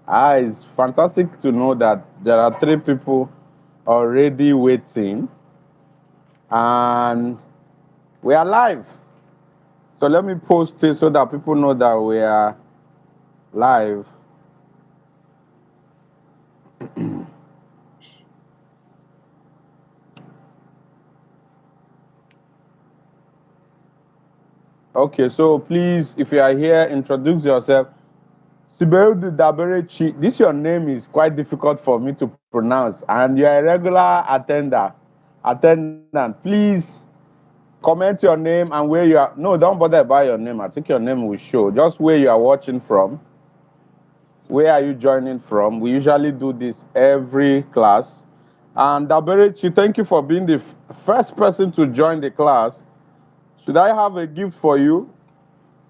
It's fantastic to know that there are three people already waiting and we are live. So let me post it so that people know that we are live. Okay, so please, if you are here, introduce yourself. Sibeudu Daberechi, this your name is quite difficult for me to pronounce, and you're a regular attendant. Please comment your name and where you are. No, don't bother about your name. I think your name will show. Just where you are watching from. Where are you joining from? We usually do this every class. And Daberechi, thank you for being the first person to join the class. Should I have a gift for you?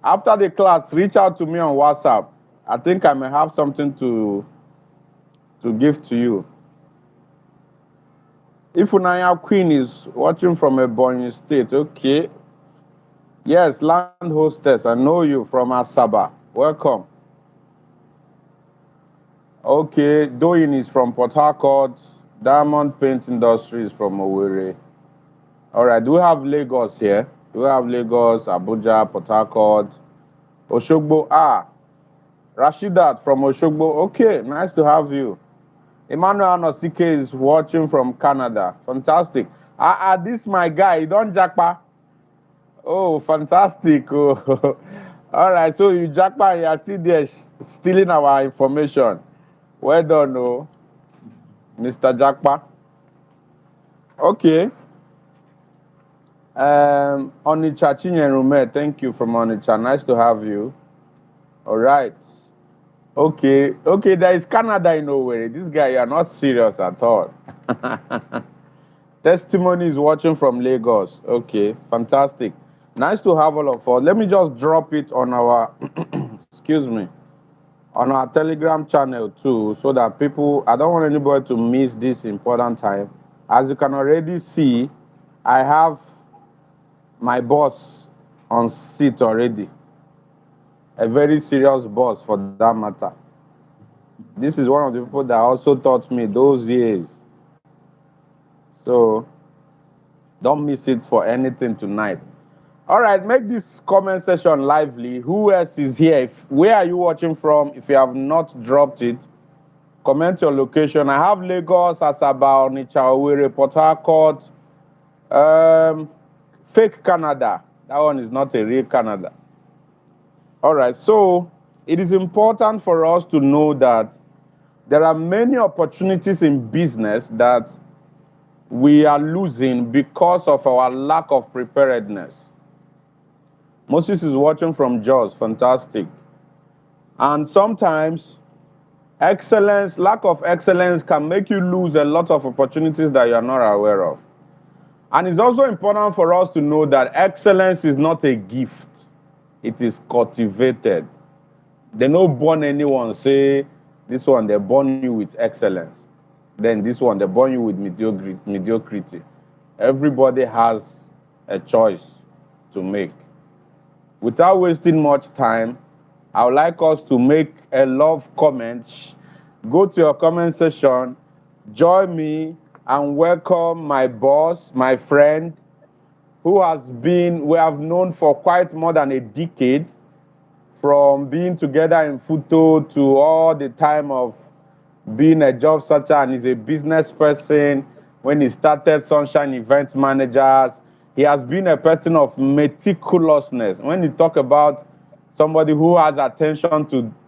After the class, reach out to me on WhatsApp. I think I may have something to give to you. If Unaya Queen is watching from a Ebonyi State, okay. Yes, land hostess, I know you from Asaba. Welcome. Okay, Doyin is from Port Harcourt. Diamond Paint Industry is from Owerri. All right, do we have Lagos here? Do we have Lagos, Abuja, Port Harcourt, Oshogbo? Rashidat from Oshogbo. Okay, nice to have you. Emmanuel Anosike is watching from Canada. Fantastic. This my guy. You don't jackpa. Oh, fantastic. Oh. All right, so you jackpa and you are still there stealing our information. Well done, oh, Mr. Jackpa. Okay. Onicha Chinyerume, thank you from Onicha. Nice to have you. All right. Okay, there is Canada in Owerri. This guy, you are not serious at all. Testimony is watching from Lagos. Okay, fantastic. Nice to have all of us. Let me just drop it on our, excuse me, on our Telegram channel too, so that people, I don't want anybody to miss this important time. As you can already see, I have my boss on seat already. A very serious boss for that matter. This is one of the people that also taught me those years. So don't miss it for anything tonight. All right, make this comment section lively. Who else is here? Where are you watching from? If you have not dropped it, comment your location. I have Lagos, Asaba, Onitsha, Owerri, Port Harcourt, um, fake Canada. That one is not a real Canada. All right, so it is important for us to know that there are many opportunities in business that we are losing because of our lack of preparedness. Moses is watching from Jaws, fantastic. And sometimes lack of excellence can make you lose a lot of opportunities that you are not aware of. And it's also important for us to know that excellence is not a gift, it is cultivated. They don't born anyone say, this one, they born you with excellence. Then this one, they born you with mediocrity. Everybody has a choice to make. Without wasting much time, I would like us to make a love comment. Go to your comment section, join me, and welcome my boss, my friend, we have known for quite more than a decade, from being together in Futo to all the time of being a job searcher, and he's a business person. When he started Sunshine Event Managers, he has been a person of meticulousness. When you talk about somebody who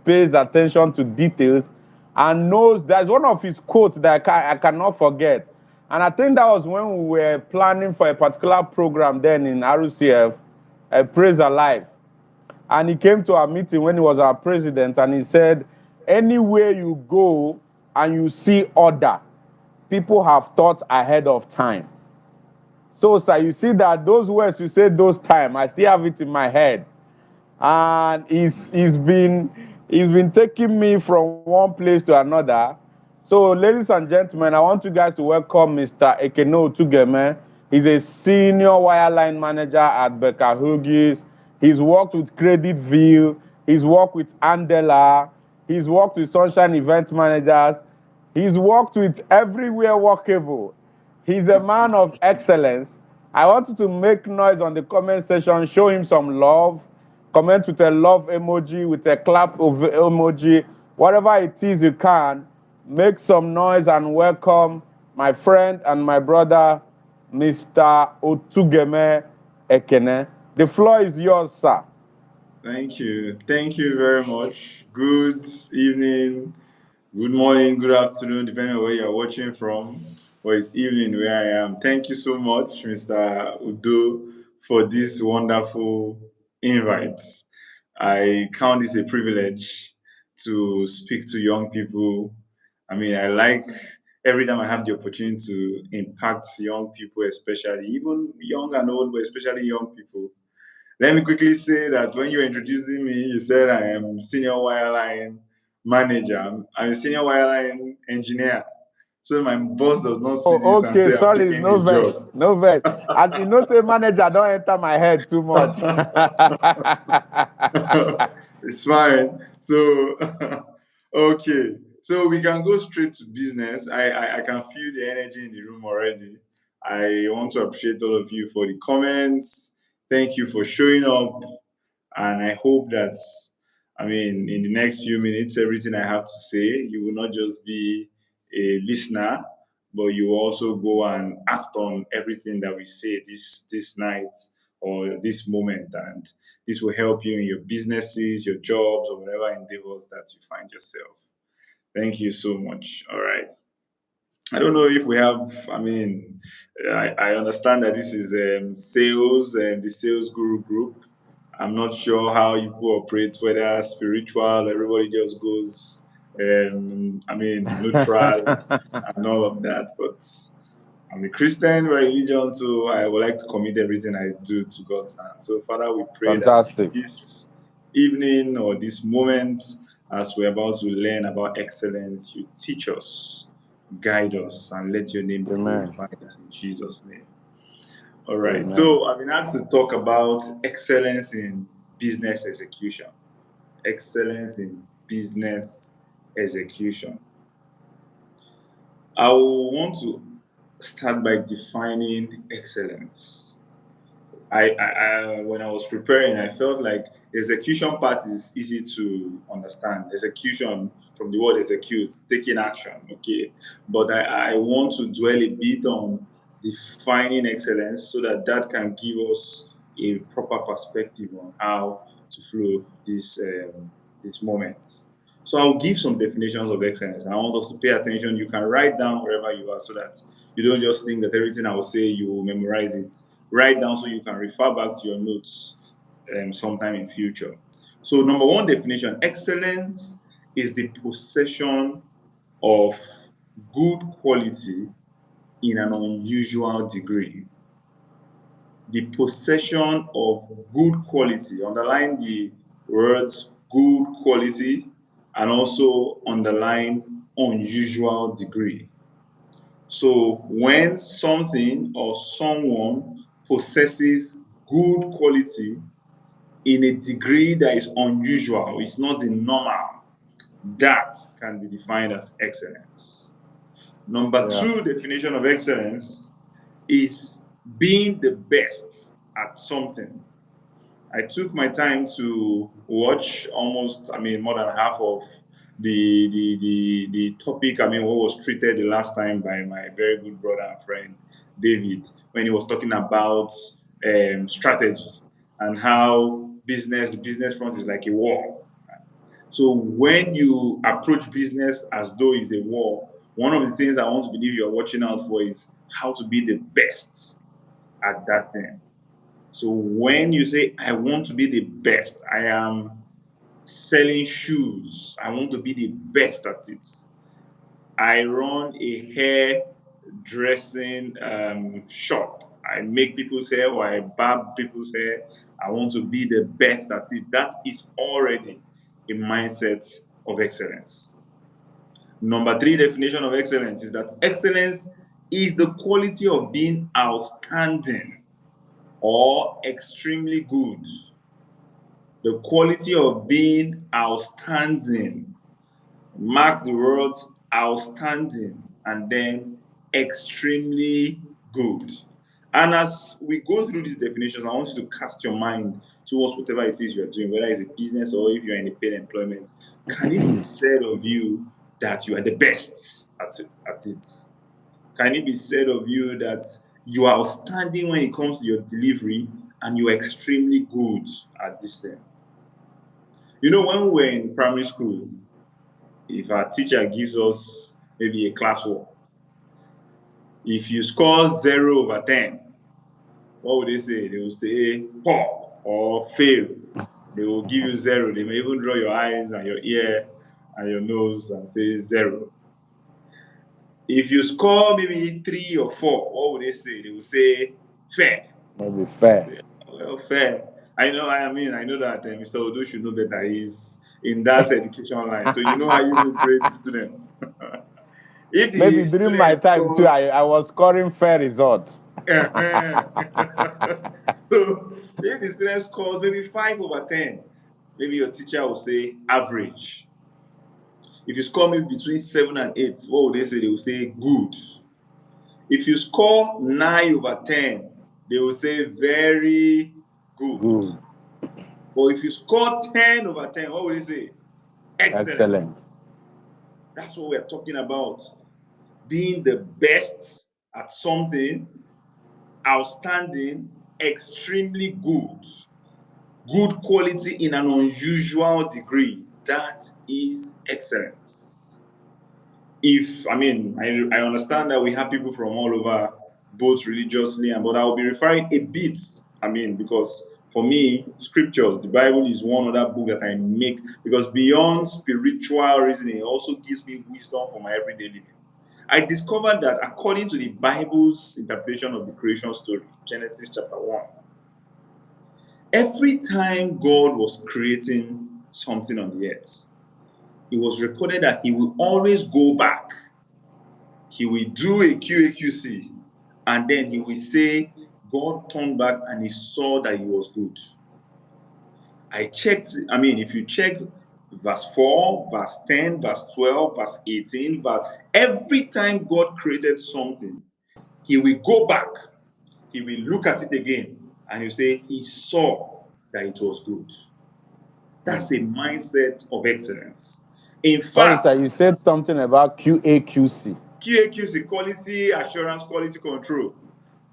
pays attention to details, and knows, there's one of his quotes that I cannot forget. And I think that was when we were planning for a particular program then in RUCF, Praise Alive. And he came to our meeting when he was our president, and he said, anywhere you go and you see order, people have thought ahead of time. So, sir, you see that those words you said those time, I still have it in my head. And he's been taking me from one place to another. So, ladies and gentlemen, I want you guys to welcome Mr. Ekeno Tugeme. He's a senior wireline manager at Becker Hughes. He's worked with Credit View. He's worked with Andela. He's worked with Sunshine Event Managers. He's worked with everywhere workable. He's a man of excellence. I want you to make noise on the comment section, show him some love. Comment with a love emoji, with a clap of emoji, whatever it is you can. Make some noise and welcome my friend and my brother, Mr. Otugeme Ekene. The floor is yours, sir. Thank you. Thank you very much. Good evening, good morning, good afternoon, depending on where you're watching from, or it's evening where I am. Thank you so much, Mr. Udo, for this wonderful invite. I count this a privilege to speak to young people. I mean, I like every time I have the opportunity to impact young people, especially even young and old, but especially young people. Let me quickly say that when you were introducing me, you said I am senior wireline manager. I'm a senior wireline engineer. So my boss does not see Oh, this and okay. say I'm Sorry, taking no his job. vex, no vex. And you know, say manager don't enter my head too much. It's fine. So, okay. So we can go straight to business. I can feel the energy in the room already. I want to appreciate all of you for the comments. Thank you for showing up. And I hope that, I mean, in the next few minutes, everything I have to say, you will not just be a listener, but you will also go and act on everything that we say this night or this moment. And this will help you in your businesses, your jobs, or whatever endeavors that you find yourself. Thank you so much. All right. I don't know if we have, I mean, I understand that this is sales and the sales guru group. I'm not sure how you cooperate, whether spiritual, everybody just goes, I mean, neutral and all of that. But I'm a Christian religion, so I would like to commit everything I do to God's hand. So, Father, we pray that Fantastic. this evening or this moment, as we're about to learn about excellence, you teach us, guide us, and let your name be Amen. glorified in Jesus' name. All right. Amen. So, I've been asked to talk about excellence in business execution. Excellence in business execution. I want to start by defining excellence. When I was preparing, I felt like the execution part is easy to understand. Execution from the word execute, taking action, okay. But I want to dwell a bit on defining excellence so that that can give us a proper perspective on how to flow this moment. So I'll give some definitions of excellence, and I want us to pay attention. You can write down wherever you are so that you don't just think that everything I will say you will memorize it. Write down so you can refer back to your notes sometime in future. So number one definition, excellence is the possession of good quality in an unusual degree. The possession of good quality, underline the words good quality and also underline unusual degree. So when something or someone possesses good quality in a degree that is unusual, it's not the normal, that can be defined as excellence. Number Yeah. two definition of excellence is being the best at something. I took my time to watch almost, I mean, more than half of the topic. I mean, what was treated the last time by my very good brother and friend David when he was talking about strategy and how the business front is like a war. So when you approach business as though it's a war, one of the things I want to believe you're watching out for is how to be the best at that thing. So when you say, I want to be the best, I am selling shoes, I want to be the best at it. I run a hair dressing shop. I make people's hair or I barb people's hair. I want to be the best at it. That is already a mindset of excellence. Number three definition of excellence is that excellence is the quality of being outstanding or extremely good. The quality of being outstanding Mark the words outstanding and then extremely good. And as we go through these definitions, I want you to cast your mind towards whatever it is you're doing, whether it's a business or if you're in a paid employment. Can it be said of you that you are the best at it? Can it be said of you that you are outstanding when it comes to your delivery and you're extremely good at this thing? You know, when we were in primary school, if our teacher gives us maybe a classwork, if you score 0/10, what would they say? They will say poor or fail. They will give you 0. They may even draw your eyes and your ear and your nose and say 0. If you score maybe 3 or 4, what would they say? They will say fair. Maybe fair. Well, fair. I know that Mr. Odo should know better. He's in that education line. So you know how you will grade the students. If Maybe the during my student time too, scores I was scoring fair results. so if the student scores maybe 5/10, maybe your teacher will say average. If you score maybe between 7 and 8, what would they say? They will say good. If you score 9/10, they will say very good. Good. But if you score 10/10, what would they say? Excellent. Excellent. That's what we're talking about. Being the best at something, outstanding, extremely good, good quality in an unusual degree. That is excellence. I understand that we have people from all over, both religiously but I'll be referring a bit, because for me, scriptures, the Bible is one other book that I make, because beyond spiritual reasoning, it also gives me wisdom for my everyday living. I discovered that according to the Bible's interpretation of the creation story, Genesis chapter 1, every time God was creating something on the earth, it was recorded that he will always go back. He will do a QAQC, and then he will say, God turned back and he saw that he was good. I checked, if you check verse 4, verse 10, verse 12, verse 18, every time God created something, he will go back, he will look at it again, and he'll say, he saw that it was good. That's a mindset of excellence. In Sorry, fact, sir, you said something about QAQC. QAQC, quality assurance, quality control.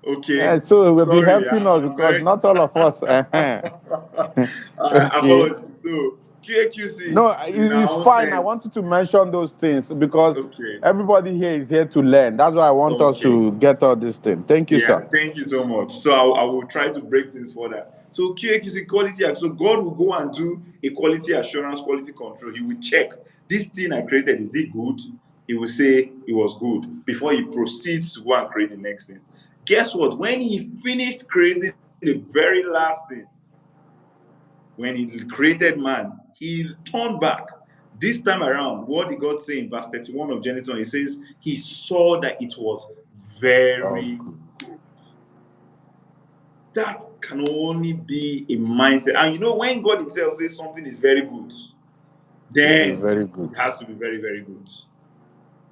Okay, Yeah, so it will be sorry, helping us I'm because very not all of us. Okay. apologies. So QAQC No, is in our it's own fine. I wanted terms. to mention those things because Okay, everybody here is here to learn. That's why I want us okay. to get all these things. Thank you, Yeah, sir. thank you so much. So I will try to break things further. So QAQC quality, so God will go and do a quality assurance, quality control. He will check this thing I created, is it good? He will say it was good before he proceeds to go and create the next thing. Guess what? When he finished creating the very last thing, when he created man, he turned back. This time around, what did God say in verse 31 of Genesis? He says, he saw that it was Oh, very good. good. That can only be a mindset. And you know, when God himself says something is very good, It is then very good. it has to be very, very good.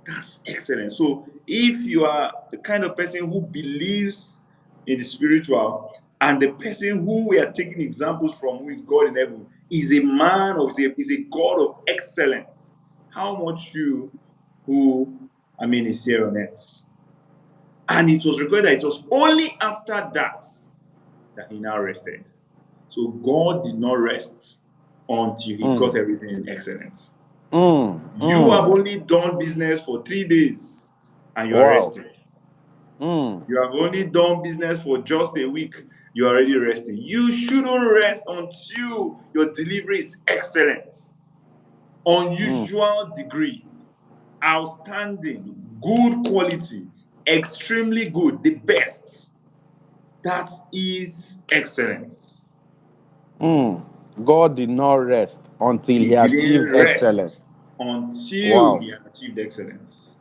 That's excellent. So if you are the kind of person who believes in the spiritual, and the person who we are taking examples from, who is God in heaven, is a man or is a God of excellence, how much you who is here on earth? And it was recorded that it was only after that he now rested. So God did not rest until he got Mm, everything in excellence. mm, You have mm. only done business for 3 days and you are Wow. resting. Mm, You have only done business for just a week, you are already resting. You shouldn't rest until your delivery is excellent, mm, unusual degree, outstanding, good quality, extremely good, the best. That is excellence. mm. God did not rest until He he didn't achieved excellence. rest until Wow. he had achieved excellence.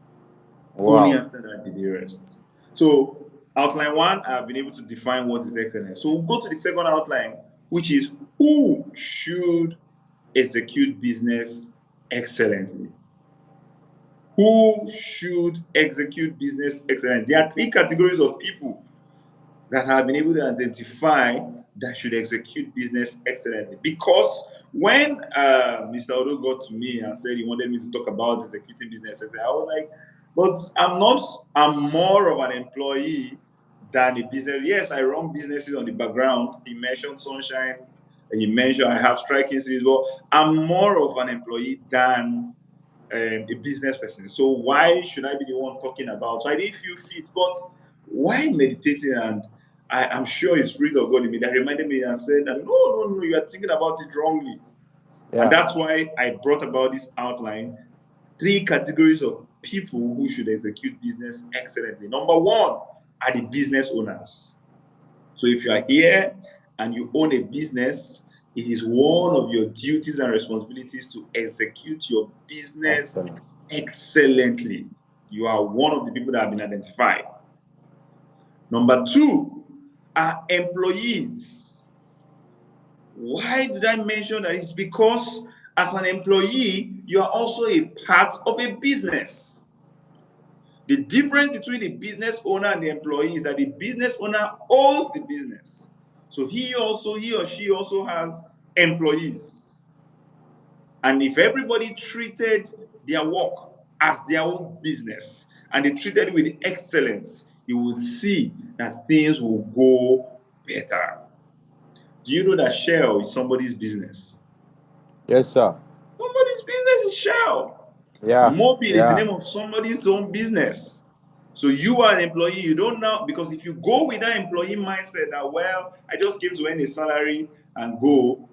Only Wow. after that did he rest. So, outline one, I've been able to define what is excellence. So, we'll go to the second outline, which is who should execute business excellently. who should execute business excellence. There are three categories of people that have been able to identify that should execute business excellently. Because when Mr. Odo got to me and said he wanted me to talk about executing business excellently, I was like, but I'm more of an employee than a business. Yes, I run businesses on the background. He mentioned Sunshine, and you mentioned I have striking seeds, but I'm more of an employee than a business person. So why should I be the one talking about? So I didn't feel fit, but while meditating, and I'm sure it's Spirit of God in me that reminded me and said that no, you are thinking about it wrongly. And Yeah. that's why I brought about this outline. Three categories of people who should execute business excellently. Number one are the business owners. So if you are here and you own a business, it is one of your duties and responsibilities to execute your business Excellent. excellently. You are one of the people that have been identified. Number two are employees. Why did I mention that? It's because as an employee, you are also a part of a business. The difference between the business owner and the employee is that the business owner owns the business. So he or she also has employees. And if everybody treated their work as their own business and they treated it with excellence, you would see that things will go better. Do you know that Shell is somebody's business? Yes, sir. Somebody's business is Shell. Yeah. Mobil is the Yeah. name of somebody's own business. So you are an employee, you don't know, because if you go with that employee mindset that, well, I just came to earn a salary and go,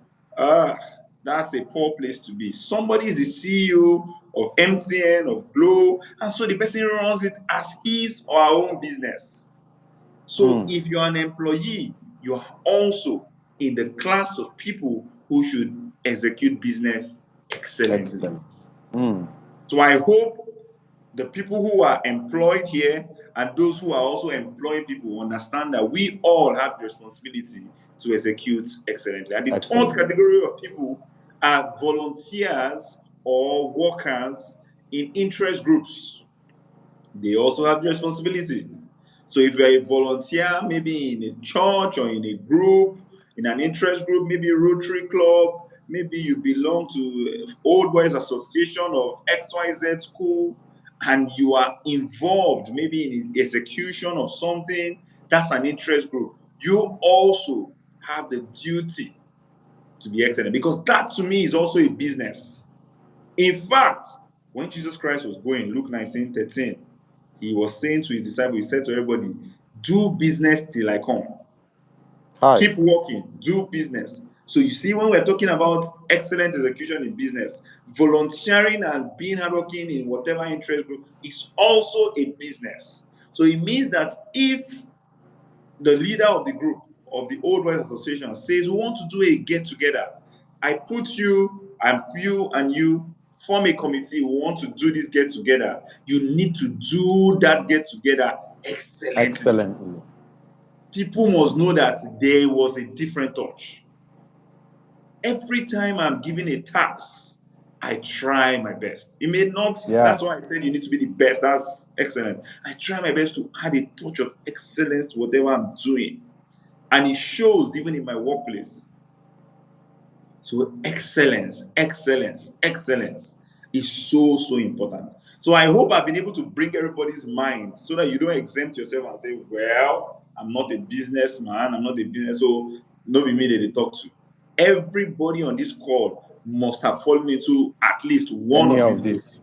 that's a poor place to be. Somebody is the CEO of MTN, of Glow, and so the person runs it as his or her own business. So Mm. if you're an employee, you are also in the class of people who should execute business excellently. Excellent. Mm. So I hope the people who are employed here and those who are also employing people understand that we all have the responsibility to execute excellently. And the third Excellent. category of people are volunteers or workers in interest groups. They also have the responsibility. So if you're a volunteer, maybe in a church or in a group, in an interest group, maybe Rotary Club, maybe you belong to Old Boys Association of XYZ school, and you are involved maybe in the execution of something, that's an interest group. You also have the duty to be excellent because that to me is also a business. In fact, when Jesus Christ was going, Luke 19:13, he was saying to his disciples, he said to everybody, do business till I come. Hi. Keep working, do business. So you see, when we're talking about excellent execution in business, volunteering and being hardworking in whatever interest group is also a business. So it means that if the leader of the group of the Old West Association says, we want to do a get together, I put you and you form a committee, we want to do this get together, you need to do that get together excellently. Excellently. People must know that there was a different touch. Every time I'm given a task, I try my best. It may not, Yeah. that's why I said you need to be the best. That's excellent. I try my best to add a touch of excellence to whatever I'm doing. And it shows even in my workplace. So excellence is so important. So I hope I've been able to bring everybody's mind so that you don't exempt yourself and say, well, I'm not a businessman, I'm not a business, so no be me that they talk to. Everybody on this call must have fallen into at least one Any of of these groups. this.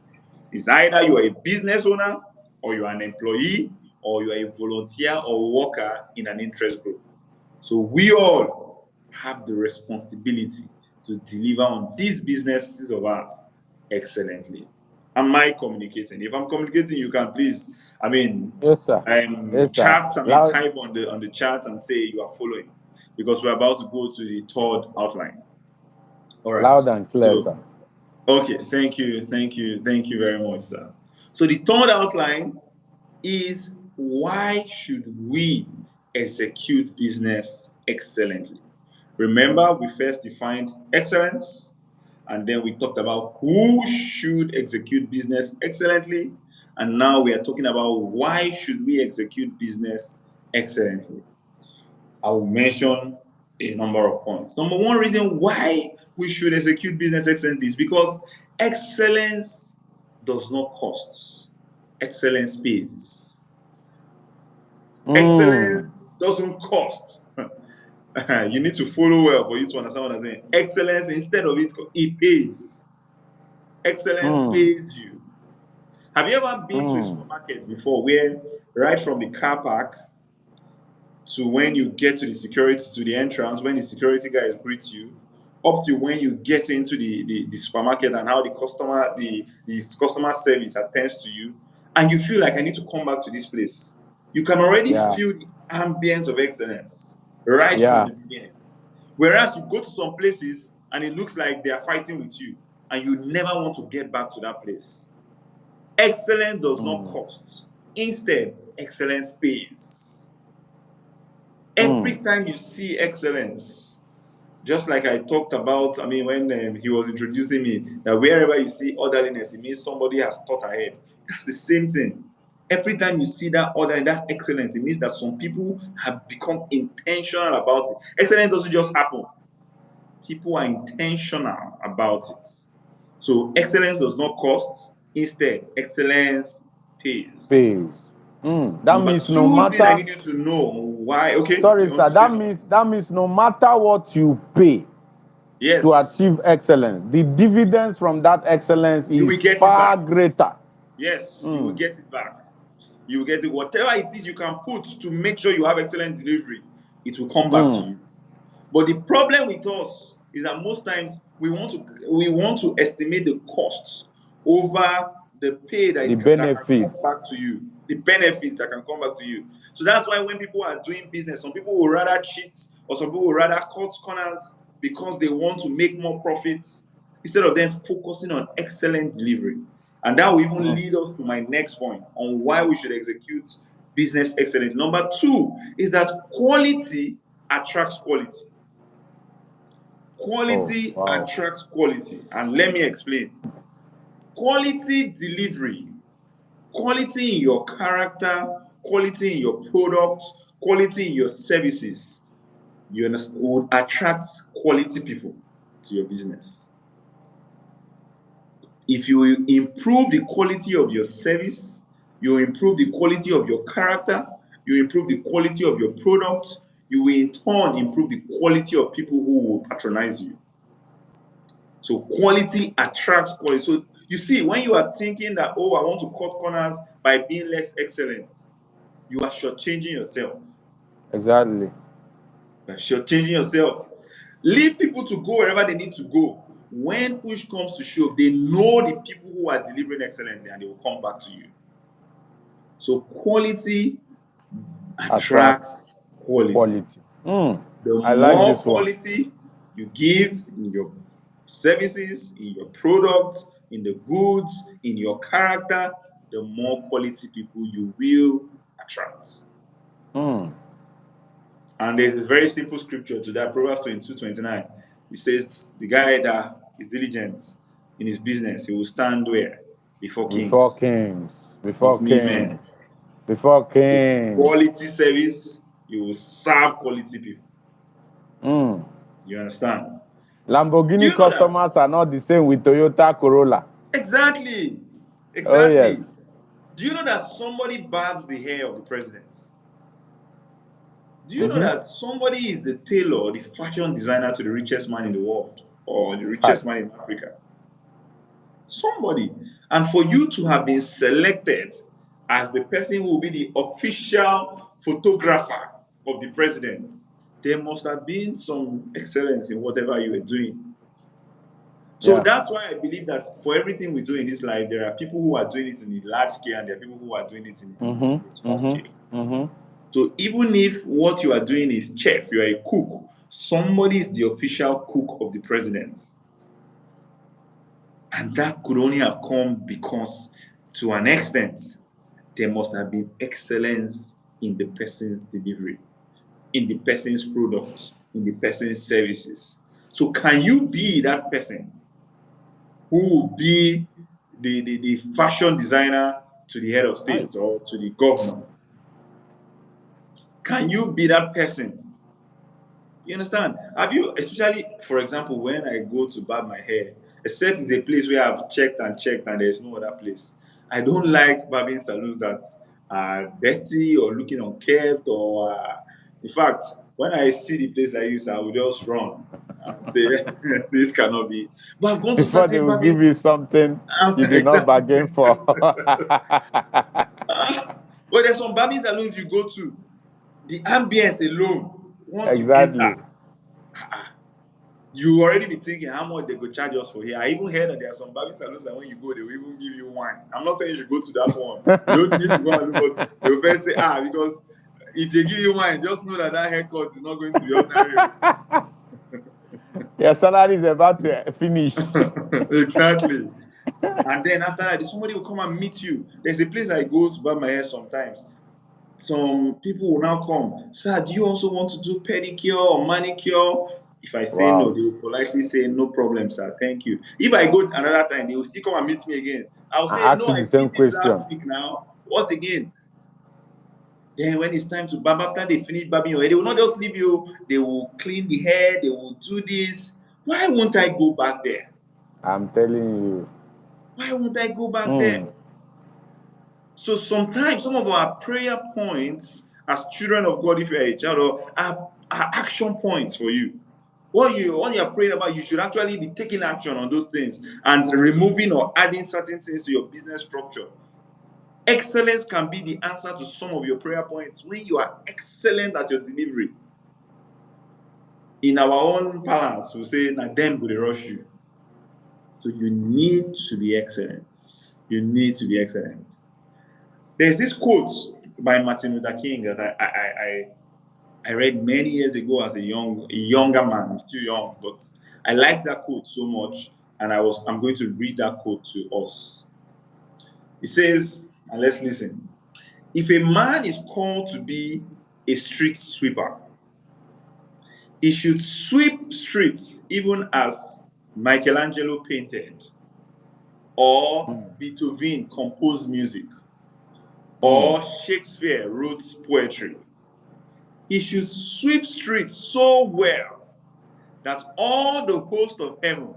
It's either you are a business owner, or you are an employee, or you are a volunteer or worker in an interest group. So we all have the responsibility to deliver on these businesses of ours excellently. Am I communicating? If I'm communicating, you can please, Yes, sir. Yes, sir. chat, Loud, type on the chat and say you are following, because we're about to go to the third outline. All right. loud and clear, sir. So, okay, thank you very much, sir. So the third outline is, why should we execute business excellently? Remember, we first defined excellence, And then we talked about who should execute business excellently. And now we are talking about why should we execute business excellently. I will mention a number of points. Number one reason why we should execute business excellently is because excellence does not cost. Excellence pays. Excellence doesn't cost. You need to follow well for you to understand what I'm saying. Excellence, instead of it pays. Excellence pays you. Have you ever been to a supermarket before where right from the car park to when you get to the security, to the entrance, when the security guys greet you, up to when you get into the supermarket and how the customer service attends to you, and you feel like I need to come back to this place. You can already Yeah. feel the ambience of excellence right from Yeah. the beginning. Whereas you go to some places and it looks like they are fighting with you, and you never want to get back to that place. Excellence does not cost. Instead, excellence pays. Every time you see excellence, just like I talked about, I mean, when he was introducing me, that wherever you see orderliness, it means somebody has thought ahead. That's the same thing. Every time you see that order and that excellence, it means that some people have become intentional about it. Excellence doesn't just happen. People are intentional about it. So excellence does not cost. Instead, excellence pays. Pays. That Number means no two thing I matter. need you to know why. Okay, Sorry, you want sir. to say That means no matter what you pay yes, to achieve excellence, the dividends from that excellence you will is get it far back. greater. Yes, you will get it back. You will get it. Whatever it is you can put to make sure you have excellent delivery, it will come back to you. But the problem with us is that most times we want to estimate the costs over the pay The that can benefits. come back to you, the benefits that can come back to you. So that's why when people are doing business, some people will rather cheat or some people will rather cut corners because they want to make more profits instead of them focusing on excellent delivery. And that will even lead us to my next point on why we should execute business excellence. Number two is that quality attracts quality. Quality Wow. attracts quality. And let me explain. Quality delivery, quality in your character, quality in your product, quality in your services, you understand, would attract quality people to your business. If you improve the quality of your service, you improve the quality of your character, you improve the quality of your product, you will in turn improve the quality of people who will patronize you. So quality attracts quality. So you see, when you are thinking that, oh, I want to cut corners by being less excellent, you are shortchanging yourself. Exactly. You are shortchanging yourself. Leave people to go wherever they need to go. When push comes to shove, they know the people who are delivering excellently and they will come back to you. So quality attracts quality. quality. The I like more this one. quality you give in your services, in your products, in the goods, in your character, the more quality people you will attract. And there's a very simple scripture to that, Proverbs 22:29. It says, the guy that is diligent in his business, he will stand where? Before Before kings, kings. Before not me, kings. men. Before So kings. quality service, you will serve quality people. You understand? Do Lamborghini you know that? customers are not the same with Toyota Corolla. Exactly. Oh yes. Exactly. Do you know that somebody barbs the hair of the president? Do you know that somebody is the tailor or the fashion designer to the richest man in the world or the Hi. richest man in Africa? Somebody. And for you to have been selected as the person who will be the official photographer of the president, there must have been some excellence in whatever you were doing. So Yeah. that's why I believe that for everything we do in this life, there are people who are doing it in a large scale and there are people who are doing it in a small scale. So even if what you are doing is chef, you are a cook, somebody is the official cook of the president. And that could only have come because, to an extent, there must have been excellence in the person's delivery, in the person's products, in the person's services. So can you be that person? who will be the fashion designer to the head of states or to the governor. Can you be that person? You understand? Have you, especially for example, when I go to barb my hair, except it's a place where I've checked and checked and there's no other place. I don't like barbing salons that are dirty or looking unkempt or, in fact, when I see the place like this, I will just run and say, this cannot be. But I've gone to Before they certain will give barbing, you something you did not exactly. bargain for. But there's some barbing salons you go to, the ambience alone, once you enter, Exactly. you already be thinking how much they go charge us for here. I even heard that there are some barbing salons that when you go, they will even give you wine. I'm not saying you should go to that one. You don't need to go and look, but they will first say, because if they give you wine, just know that that haircut is not going to be ordinary. Your salary is about to finish. Exactly. And then after that, somebody will come and meet you. There's a place I go to barb my hair sometimes. Some people will now come, sir, do you also want to do pedicure or manicure? If I say no, Wow. they will politely say, no problem, sir, thank you. If I go another time, they will still come and meet me again. I'll say, I asked no, you I the same did it last question. week now. What again? Then when it's time to barb, after they finish barbing your hair, they will not just leave you, they will clean the hair, they will do this. Why won't I go back there? I'm telling you. Why won't I go back there? Mm. So sometimes some of our prayer points as children of God, if you're a child, are action points for you. What you're praying about, you should actually be taking action on those things and removing or adding certain things to your business structure. Excellence can be the answer to some of your prayer points when you are excellent at your delivery. In our own balance, we say, "Na them will rush you." So you need to be excellent. You need to be excellent. There's this quote by Martin Luther King that I read many years ago as a younger man. I'm still young, but I like that quote so much, and I'm going to read that quote to us. It says, and let's listen. If a man is called to be a street sweeper, he should sweep streets even as Michelangelo painted, or Mm. Beethoven composed music, Mm. or Shakespeare wrote poetry. He should sweep streets so well that all the host of heaven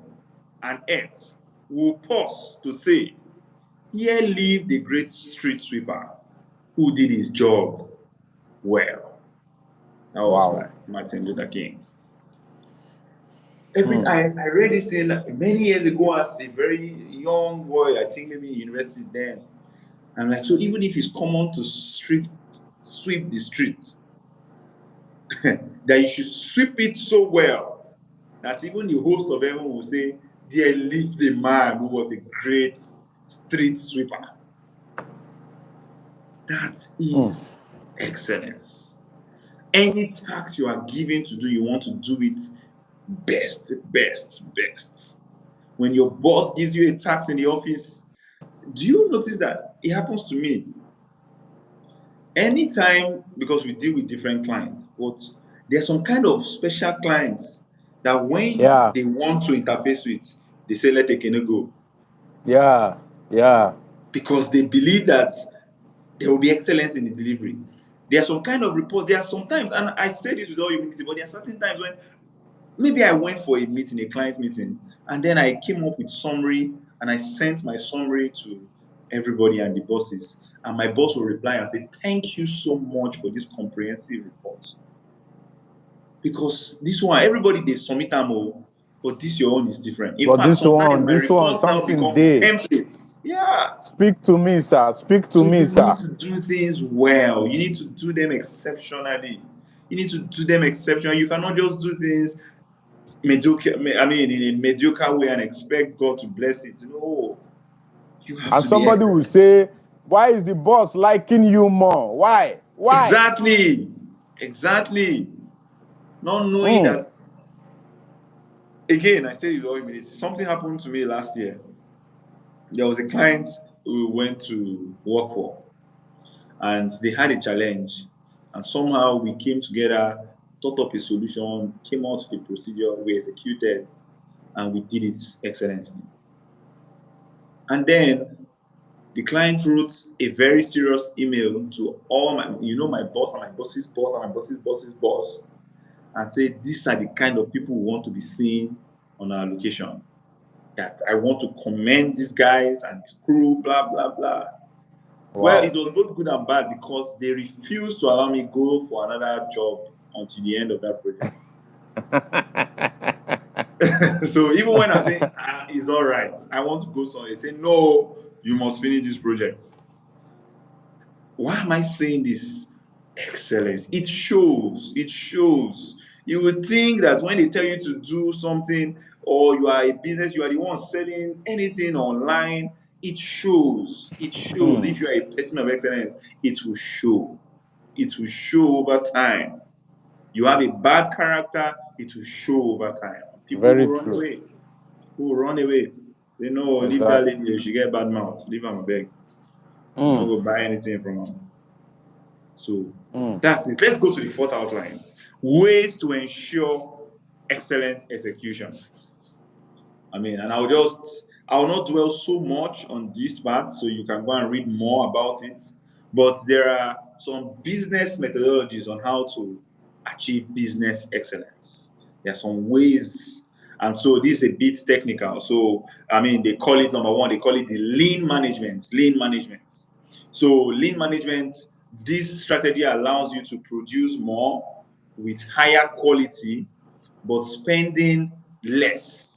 and earth will pause to say, here live the great street sweeper who did his job well. That was Wow. by Martin Luther King. Mm. I read this thing many years ago as a very young boy, I think maybe in university then. And like, so even if it's common to sweep the streets, that you should sweep it so well that even the host of heaven will say, there lived a man who was a great street sweeper. That Mm. is excellence. Any task you are given to do, you want to do it best, best, best. When your boss gives you a task in the office, do you notice that it happens to me? Anytime, because we deal with different clients, but there's some kind of special clients that when Yeah. they want to interface with, they say, let Ekene go. Yeah. Yeah. Because they believe that there will be excellence in the delivery. There are some kind of reports, there are sometimes, and I say this with all humility, but there are certain times when maybe I went for a meeting, a client meeting, and then I came up with summary and I sent my summary to everybody and the bosses. And my boss will reply and say, thank you so much for this comprehensive report. Because this one, everybody they submit them all, but this your own is different. In But fact, sometimes my this one, reports now something become day. templates. Yeah. Speak to me, sir. Speak to So me, you need sir. to do things well. You need to do them exceptionally. You need to do them exceptionally. You cannot just do things mediocre. I mean, in a mediocre way and expect God to bless it. No, you have And to be somebody will excellent. say, why is the boss liking you more? Why? Why? Exactly. Exactly. Not knowing Mm. that. Again, I say it with all humility. Something happened to me last year. There was a client we went to work for, and they had a challenge. And somehow we came together, thought up a solution, came out with the procedure, we executed, and we did it excellently. And then the client wrote a very serious email to all my boss and my boss's boss and my boss's boss's boss, and said, these are the kind of people we want to be seeing on our location. That I want to commend these guys and this crew, blah, blah, blah. Well, it Wow. was both good and bad because they refused to allow me go for another job until the end of that project. So even when I say, it's all right, I want to go somewhere, they say, no, you must finish this project. Why am I saying this? Excellence. It shows. It shows. You would think that when they tell you to do something, or you are a business, you are the one selling anything online, it shows. It shows. If you are a person of excellence, it will show. It will show over time. You have a bad character, it will show over time. People Very will run true. away. People will run away. Say, no, leave that Exactly. lady. She get bad mouth. Leave her, beg. Don't Mm. go buy anything from her. So Mm. that's it. Let's go to the fourth outline. Ways to ensure excellent execution. And I will not dwell so much on this part, so you can go and read more about it. But there are some business methodologies on how to achieve business excellence. There are some ways, and so this is a bit technical. So, they call it, number one, they call it the lean management. Lean management. So, lean management, this strategy allows you to produce more with higher quality, but spending less.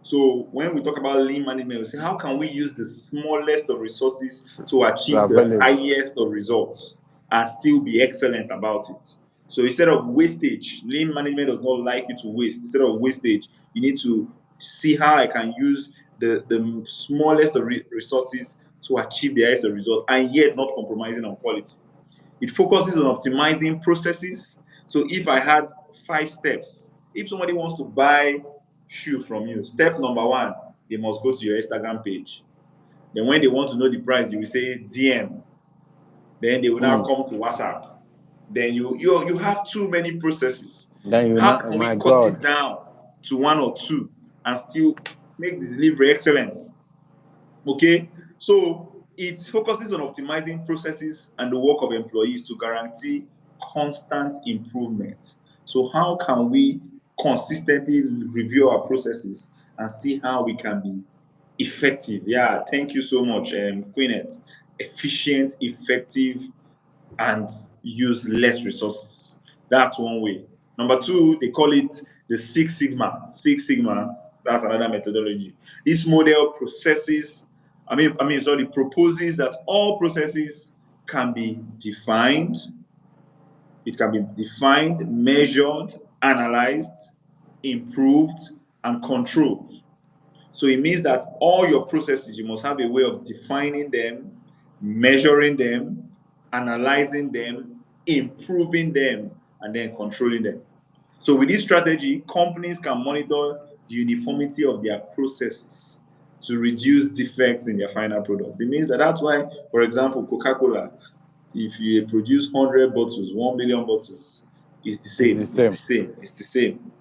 So when we talk about lean management, we say, how can we use the smallest of resources to achieve the Available. highest of results and still be excellent about it? So instead of wastage, lean management does not like you to waste. Instead of wastage, you need to see how I can use the smallest of resources to achieve the highest of result and yet not compromising on quality. It focuses on optimizing processes. So if I had 5 steps, if somebody wants to buy shoe from you, step number one, they must go to your Instagram page. Then when they want to know the price, you will say DM. Then they will now Mm. come to WhatsApp. Then you have too many processes. Then you How not, can we my cut God. it down to 1 or 2 and still make the delivery excellent? Okay, so it focuses on optimizing processes and the work of employees to guarantee constant improvement. So, how can we consistently review our processes and see how we can be effective? Yeah, thank you so much, Queenette. Efficient, effective, and use less resources. That's one way. Number two, they call it the Six Sigma. Six Sigma, that's another methodology. This model proposes that all processes can be defined. It can be defined, measured, analyzed, improved, and controlled. So it means that all your processes, you must have a way of defining them, measuring them, analyzing them, improving them, and then controlling them. So with this strategy, companies can monitor the uniformity of their processes to reduce defects in their final product. It means that's why, for example, Coca-Cola, if you produce 100 bottles, 1 million bottles, it's the It's the same, it's the same. same, it's the same.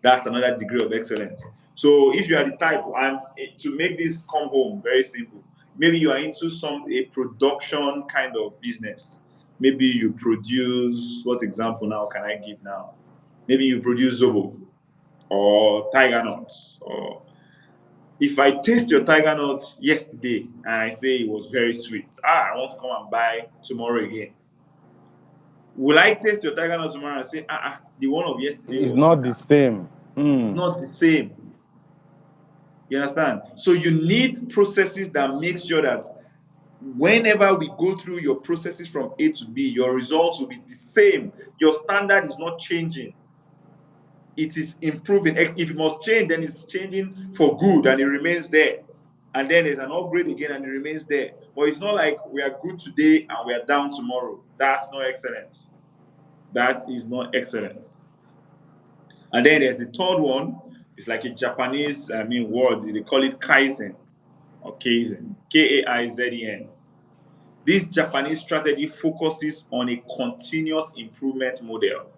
That's another degree of excellence. So if you are the type, and to make this come home, very simple. Maybe you are into a production kind of business. Maybe you produce, what example now can I give now? Maybe you produce Zobo or Tiger Nuts. Or if I taste your Tiger Nuts yesterday and I say it was very sweet, I want to come and buy tomorrow again. Will I taste your Tiger Nuts tomorrow and say, the one of yesterday It's was not the sweeter? same. It's Mm. not the same. You understand? So you need processes that make sure that whenever we go through your processes from A to B, your results will be the same. Your standard is not changing. It is improving. If it must change, then it's changing for good and it remains there. And then there's an upgrade again and it remains there. But it's not like we are good today and we are down tomorrow. That's not excellence. That is not excellence. And then there's the third one. It's like a Japanese, word. They call it Kaizen or Kaizen. Kaizen. This Japanese strategy focuses on a continuous improvement model.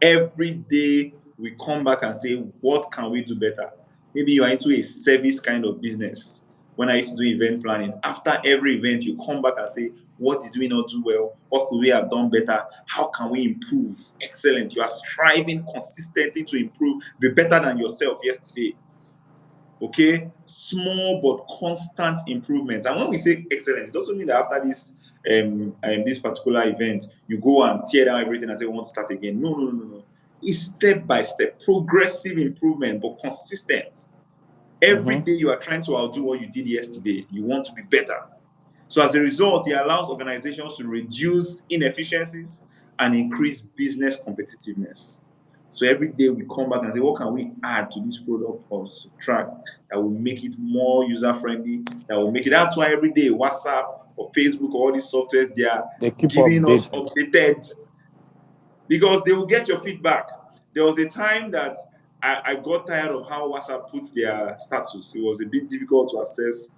Every day we come back and say, what can we do better? Maybe you are into a service kind of business. when I used to do event planning. After every event, you come back and say, what did we not do well? What could we have done better? How can we improve? Excellent. You are striving consistently to improve, be better than yourself yesterday. Okay, small but constant improvements. And when we say excellence, it doesn't mean that after this particular event, you go and tear down everything and say, we want to start again. No, no, no, no, no. It's step by step, progressive improvement, but consistent. Every day you are trying to outdo what you did yesterday. You want to be better. So as a result, it allows organizations to reduce inefficiencies and increase business competitiveness. So every day we come back and say, what can we add to this product or subtract that will make it more user-friendly, that will make it. That's why every day WhatsApp or Facebook or all these softwares, They keep giving us updating. updated, because they will get your feedback. There was a time that I got tired of how WhatsApp puts their status. It was a bit difficult to assess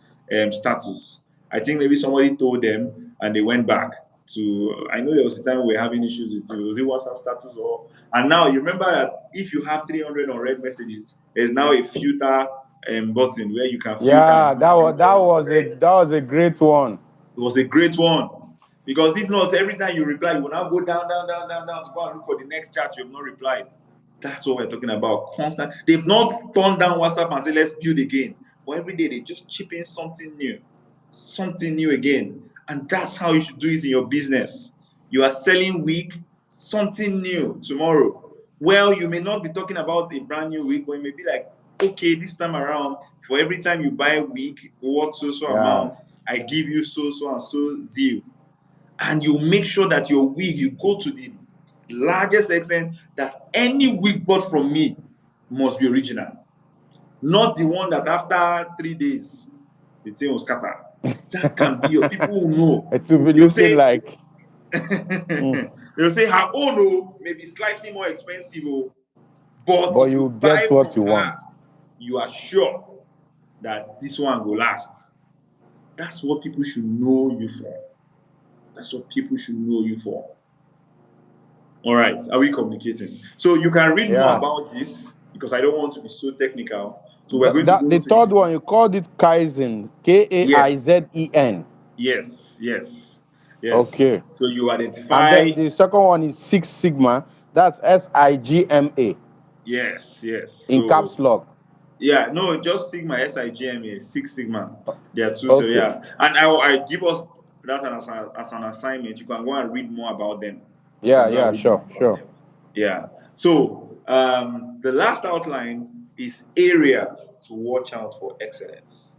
status. I think maybe somebody told them and they went back to. I know there was a time we were having issues with it. Was it WhatsApp status or? And now you remember that if you have 300 unread messages, there's now a filter button where you can filter. Yeah, that was a great one. It was a great one. Because if not, every time you reply, you will now go down, down, down, down, down to go and look for the next chat you have not replied. That's what we're talking about. Constant. They've not turned down WhatsApp and say, let's build again. But every day they just chip in something new again. And that's how you should do it in your business. You are selling week, something new tomorrow. Well, you may not be talking about a brand new week, but it may be like, okay, this time around, for every time you buy a week, what so amount, I give you so and so deal. And you make sure that your wig, you go to the largest extent that any wig bought from me must be original. Not the one that after 3 days, the thing will scatter. That can be your people who know. It will be You'll looking say, like you'll say her own may be slightly more expensive, but if you you buy get what from you her, want. you are sure that this one will last. That's what people should know you for. That's what people should know you for. All right, are we communicating? So you can read more about this because I don't want to be so technical. So we're going to go The to third this. one, you called it Kaizen. Kaizen. Yes. Okay. So you And identify. then the second one is Six Sigma. That's SIGMA Yes. in caps So lock. yeah, no, just Sigma, SIGMA, Six Sigma. There are two. So Okay. yeah, and I give us that as an assignment. You can go and read more about them. Yeah, sure. Yeah. So the last outline is areas to watch out for excellence.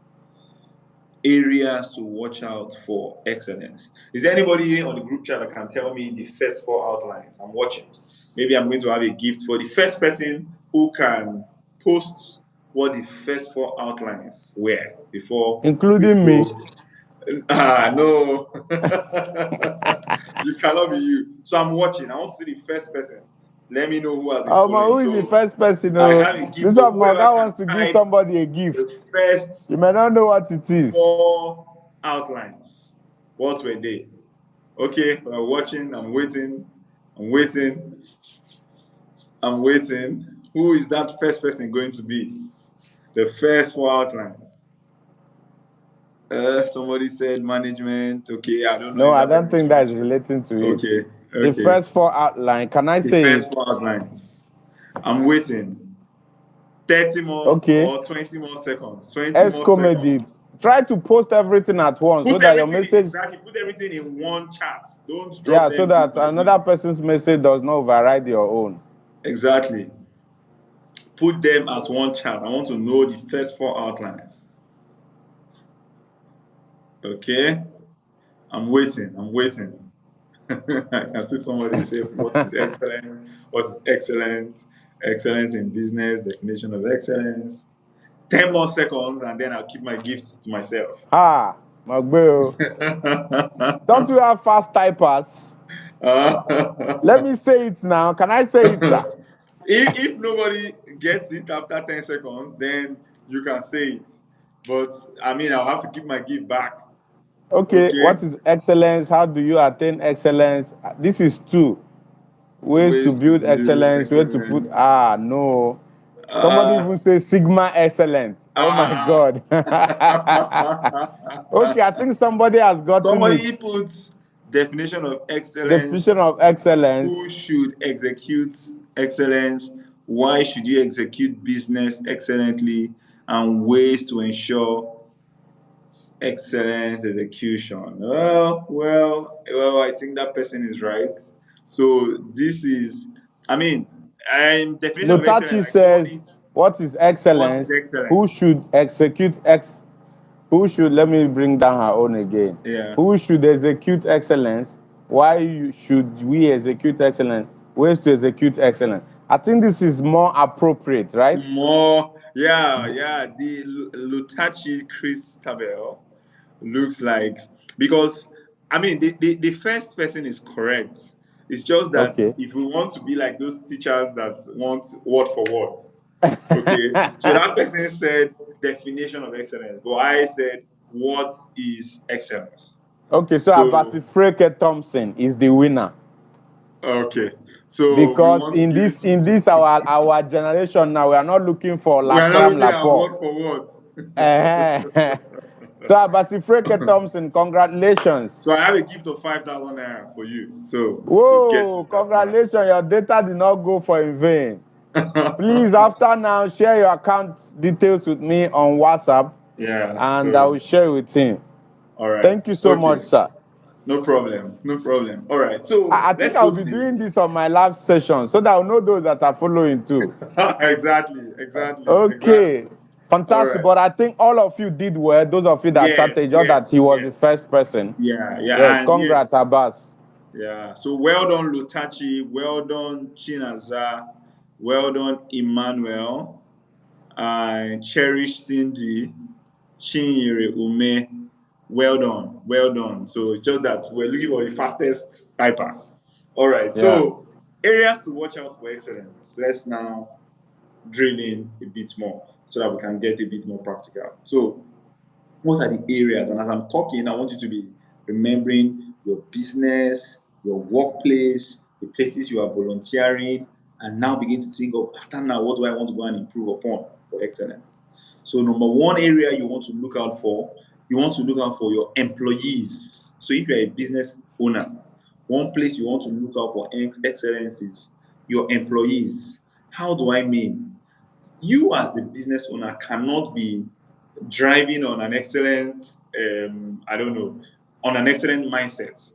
Areas to watch out for excellence. Is there anybody on the group chat that can tell me the first 4 outlines? I'm watching. Maybe I'm going to have a gift for the first person who can post what the first 4 outlines were before. Including me. No. You cannot be you. So I'm watching. I want to see the first person. Let me know who has been following. Who is the first person? I have a gift. This So one, my whoever guy can wants to give type somebody a gift. the first You may not know what it is. 4 outlines. What were they? Okay, we're watching. I'm waiting. Who is that first person going to be? The first 4 outlines. Somebody said management. Okay, I don't know. No, I don't think that is relating to it. Okay. The first 4 outline. Can I say the first 4 outlines? I'm waiting. 30 more or 20 more seconds. 20 more comedy. seconds. Try to post everything at once so that your message. Exactly. Put everything in one chat. Don't drop them. So that another person's message does not override your own. Exactly. Put them as one chat. I want to know the first 4 outlines. Okay. I'm waiting. I can see somebody say, what is excellent? What is excellent? Excellence in business, definition of excellence. 10 more seconds, and then I'll keep my gifts to myself. Magbo. Don't you have fast typers? Let me say it now. Can I say it, sir? If nobody gets it after 10 seconds, then you can say it. But, I'll have to give my gift back. Okay. What is excellence? How do you attain excellence? This is 2 ways to build excellence. Where to put no. Somebody Uh, even say Sigma excellent. Oh my uh, God. Okay, I think somebody has gotten it. somebody puts definition of excellence. Definition of excellence. Who should execute excellence? Why should you execute business excellently? And ways to ensure excellent execution. Well, I think that person is right. So this is, I mean, definition of excellence, Lutachi I called says, it, what is what is excellence? Who excellence? should execute who should, let me bring down her own again. Yeah. Who should execute excellence? Why should we execute excellence? Ways to execute excellence. I think this is more appropriate, right? More, yeah. The Lutachi Christabel looks like, because I mean the first person is correct. It's just that Okay. if we want to be like those teachers that want word for word, okay. So that person said definition of excellence, but I said what is excellence. Okay, so So Abasi Freke Thompson is the winner. okay, so we Because want to in give this it in to. this our generation now, we are not looking for We are not Laflam looking at Lapo. word for word. So Abasi Freke Thompson, congratulations. So I have a gift of 5,000 naira for you. So you get Whoa, that congratulations. Your data did not go for in vain. Please, after now, share your account details with me on WhatsApp Yeah. and I So will share with him. all right. Thank you so much, Okay. sir. No problem. No problem. All right. So I think let's I'll go to be the. doing this on my live session so that I'll know those that are following too. Exactly. Exactly. Okay. Exactly. All Fantastic. right. But I think all of you did well. Those of you that chatted, Yes. just that he Yes. was the first Yes. person. Yeah. Yes, Yeah. And congrats, yes. Abbas. Yeah. So well done, Lutachi. Well done, Chinaza. Well done, Emmanuel. Cherish Cindy. Chinyere Ume. Well done. Well done. So it's just that we're looking for the fastest typer. All right. Yeah. So areas to watch out for excellence. Let's now drill in a bit more so that we can get a bit more practical. So what are the areas? And as I'm talking, I want you to be remembering your business, your workplace, the places you are volunteering, and now begin to think of, after now, what do I want to go and improve upon for excellence? So, number one area you want to look out for, you want to look out for your employees. So, if you're a business owner, one place you want to look out for excellence is your employees. How do I mean? You, as the business owner, cannot be driving on an excellent, I don't know, on an excellent mindset,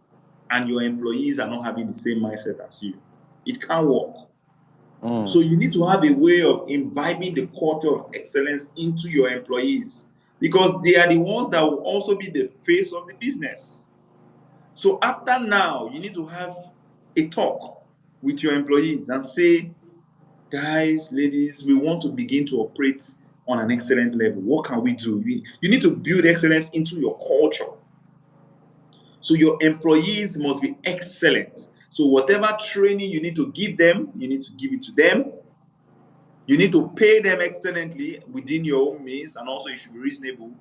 and your employees are not having the same mindset as you. It can't work. Mm. So you need to have a way of imbibing the culture of excellence into your employees, because they are the ones that will also be the face of the business. So after now, you need to have a talk with your employees and say, guys, ladies, we want to begin to operate on an excellent level. What can we do? You need to build excellence into your culture. So your employees must be excellent. So whatever training you need to give them, you need to give it to them. You need to pay them excellently within your own means, and also it should be reasonable.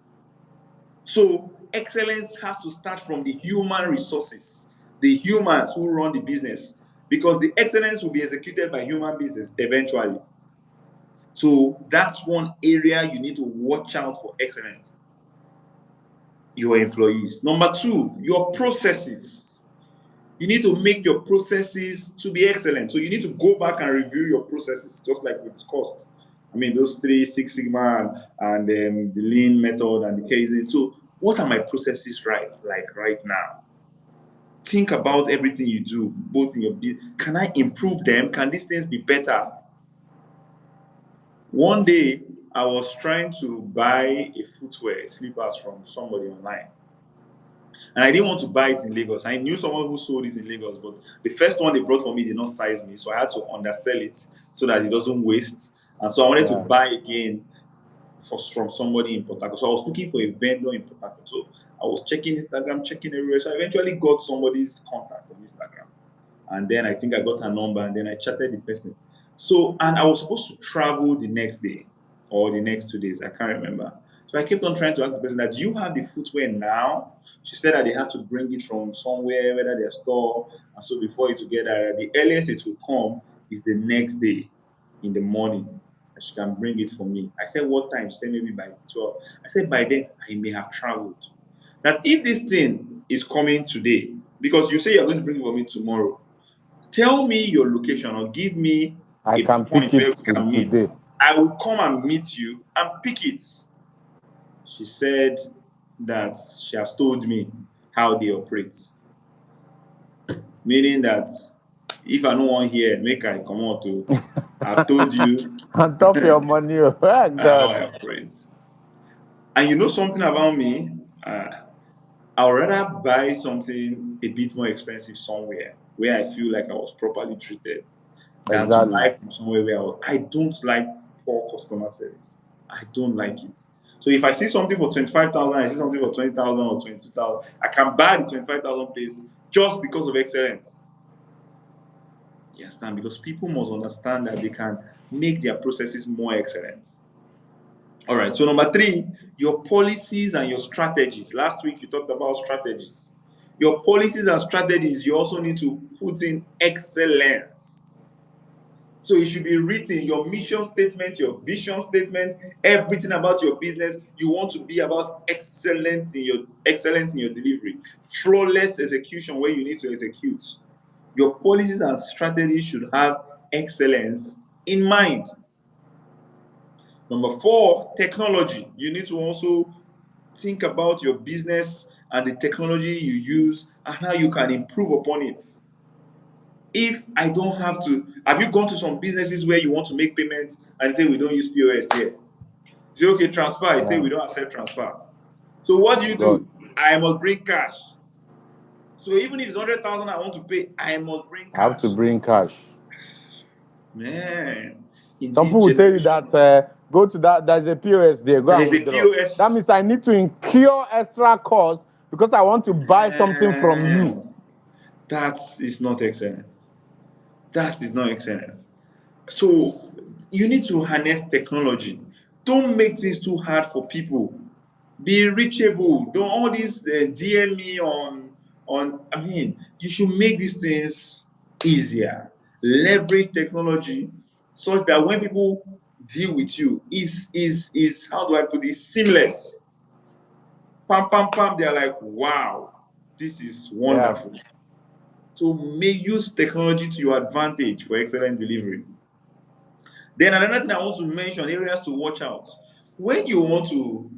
So excellence has to start from the human resources, the humans who run the business, because the excellence will be executed by human business eventually. So that's one area you need to watch out for excellence. Your employees. Number two, your processes. You need to make your processes to be excellent. So you need to go back and review your processes, just like we discussed. I mean, those three, Six Sigma, and the Lean method and the Kaizen. So, what are my processes right now? Think about everything you do, both in your business. Can I improve them? Can these things be better? One day, I was trying to buy a footwear, slippers from somebody online. And I didn't want to buy it in Lagos. I knew someone who sold it in Lagos, but the first one they brought for me did not size me. So I had to undersell it so that it doesn't waste. And so I wanted to Yeah. buy again from somebody in Port Harcourt. So I was looking for a vendor in Port Harcourt. So I was checking Instagram, checking everywhere. So I eventually got somebody's contact on Instagram. And then I think I got her number, and then I chatted the person. So, and I was supposed to travel the next day or the next 2 days. I can't remember. So I kept on trying to ask the person that, do you have the footwear now? She said that they have to bring it from somewhere, whether their store. And so before it will get there, the earliest it will come is the next day in the morning. and she can bring it for me. I said, what time? She said, maybe by 12. I said, by then, I may have traveled. That if this thing is coming today, because you say you're going to bring it for me tomorrow, tell me your location or give me I a can point pick where it we can meet. today. I will come and meet you and pick it. She said that she has told me how they operate. Meaning that if I don't want here, make I come out to. I've told you On top your money. Oh how God. I operate. And you know something about me? I would rather buy something a bit more expensive somewhere where I feel like I was properly treated than to Exactly. buy from somewhere where I don't like poor customer service. I don't like it. So if I see something for 25,000, I see something for 20,000 or 22,000, I can buy the 25,000 place just because of excellence. You understand? Because people must understand that they can make their processes more excellent. All right. So number three, your policies and your strategies. Last week you talked about strategies. Your policies and strategies, you also need to put in excellence. So it should be written, your mission statement, your vision statement, everything about your business. You want to be about excellence in your delivery, flawless execution where you need to execute. Your policies and strategies should have excellence in mind. Number four, technology. You need to also think about your business and the technology you use and how you can improve upon it. If I don't have you gone to some businesses where you want to make payments and say we don't use POS here? Say, okay, transfer. I say Yeah. we don't accept transfer. So what Oh do? God. I must bring cash. So even if it's 100,000 I want to pay, I must bring I have to cash. bring cash. Man, in Some this people will tell you that generation, go to that. There's a POS there. Go there and is a withdraw. That POS. means I need to incur extra cost because I want to buy something from you. Man, that is not excellent. That is not excellent. So you need to harness technology. Don't make things too hard for people. Be reachable. Don't all these DM me on. I mean, you should make these things easier. Leverage technology so that when people deal with you, is how do I put it? Seamless. Pam pam pam. They're like, wow, this is Yeah. wonderful. So may use technology to your advantage for excellent delivery. Then another thing I want to mention, areas to watch out. When you want to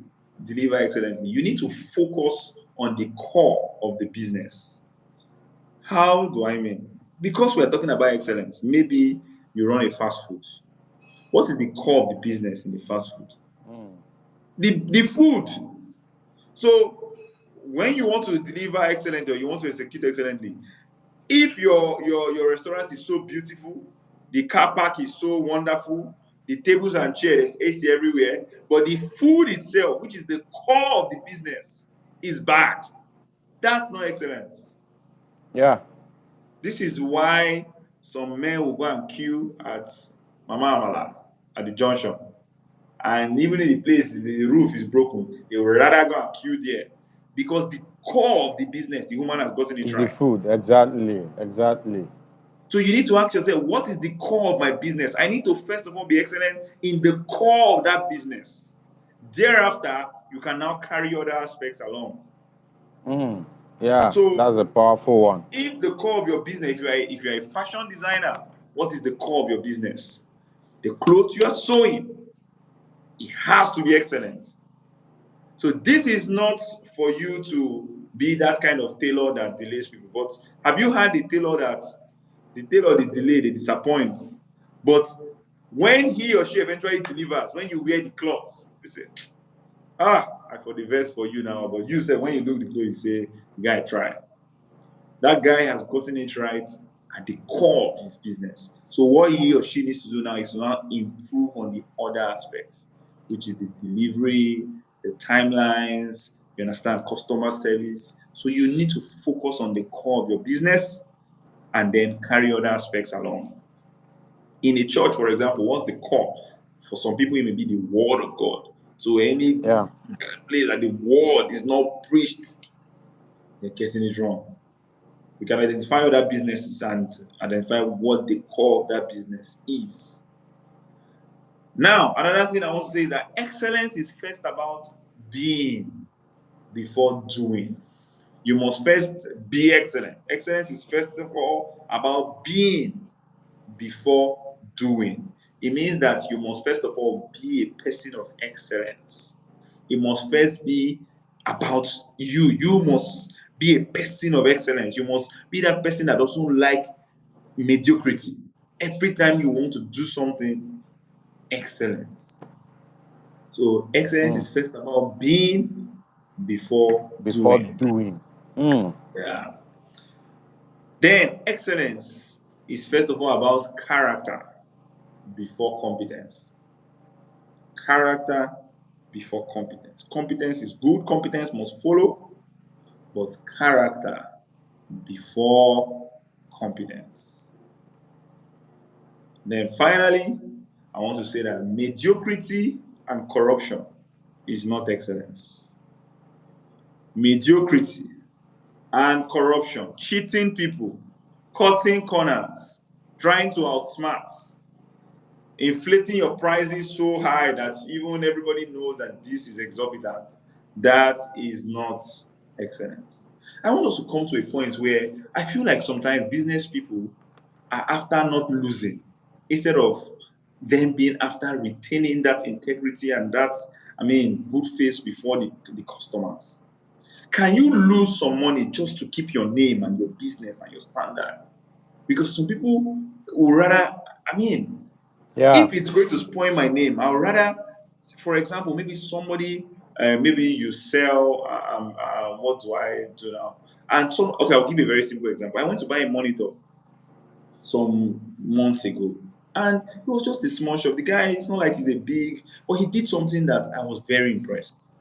deliver excellently, you need to focus on the core of the business. How do I mean? Because we're talking about excellence, maybe you run a fast food. What is the core of the business in the fast food? Mm. The food. So when you want to deliver excellently or you want to execute excellently, if your restaurant is so beautiful, the car park is so wonderful, the tables and chairs, AC everywhere, but the food itself, which is the core of the business, is bad. That's not excellence. Yeah. This is why some men will go and queue at Mama Amala at the junction. And even if the place the roof is broken, they would rather go and queue there because the core of the business, the woman has gotten it It's the right. food. Exactly. Exactly. So you need to ask yourself, what is the core of my business? I need to first of all be excellent in the core of that business. Thereafter, you can now carry other aspects along. Mm. Yeah. That's So a powerful one. if the core of your business, if you're a fashion designer, what is the core of your business? The clothes you are sewing, it has to be excellent. So this is not for you to be that kind of tailor that delays people. But have you had the tailor they delay, they disappoint? But when he or she eventually delivers, when you wear the clothes, you say, I for the vest for you now. But you said when you look the clothes, you say, the guy try. That guy has gotten it right at the core of his business. So what he or she needs to do now is to now improve on the other aspects, which is the delivery, the timelines, you understand, customer service. So you need to focus on the core of your business and then carry other aspects along. In a church, for example, what's the core? For some people, it may be the word of God. So any Yeah. place that the word is not preached, they're getting it wrong. We can identify other businesses and identify what the core of that business is. Now, another thing I want to say is that excellence is first about being before doing. You must first be excellent. Excellence is first of all about being before doing. It means that you must first of all be a person of excellence. It must first be about you. You must be a person of excellence. You must be that person that doesn't like mediocrity. Every time you want to do something, excellence. So excellence is first about being before Before doing. doing. Mm. Yeah. Then excellence is first of all about character before competence. Character before competence. Competence is good, competence must follow, but character before competence. Then finally, I want to say that mediocrity and corruption is not excellence. Mediocrity and corruption, cheating people, cutting corners, trying to outsmart, inflating your prices so high that even everybody knows that this is exorbitant. That is not excellence. I want us to come to a point where I feel like sometimes business people are after not losing instead of them being after retaining that integrity and that, good face before the customers. Can you lose some money just to keep your name and your business and your standard? Because some people would rather, Yeah. if it's going to spoil my name, I would rather, for example, maybe somebody, maybe you sell, what do I do now? And so, okay, I'll give you a very simple example. I went to buy a monitor some months ago, and it was just a small shop. The guy, it's not like he's a big, but he did something that I was very impressed.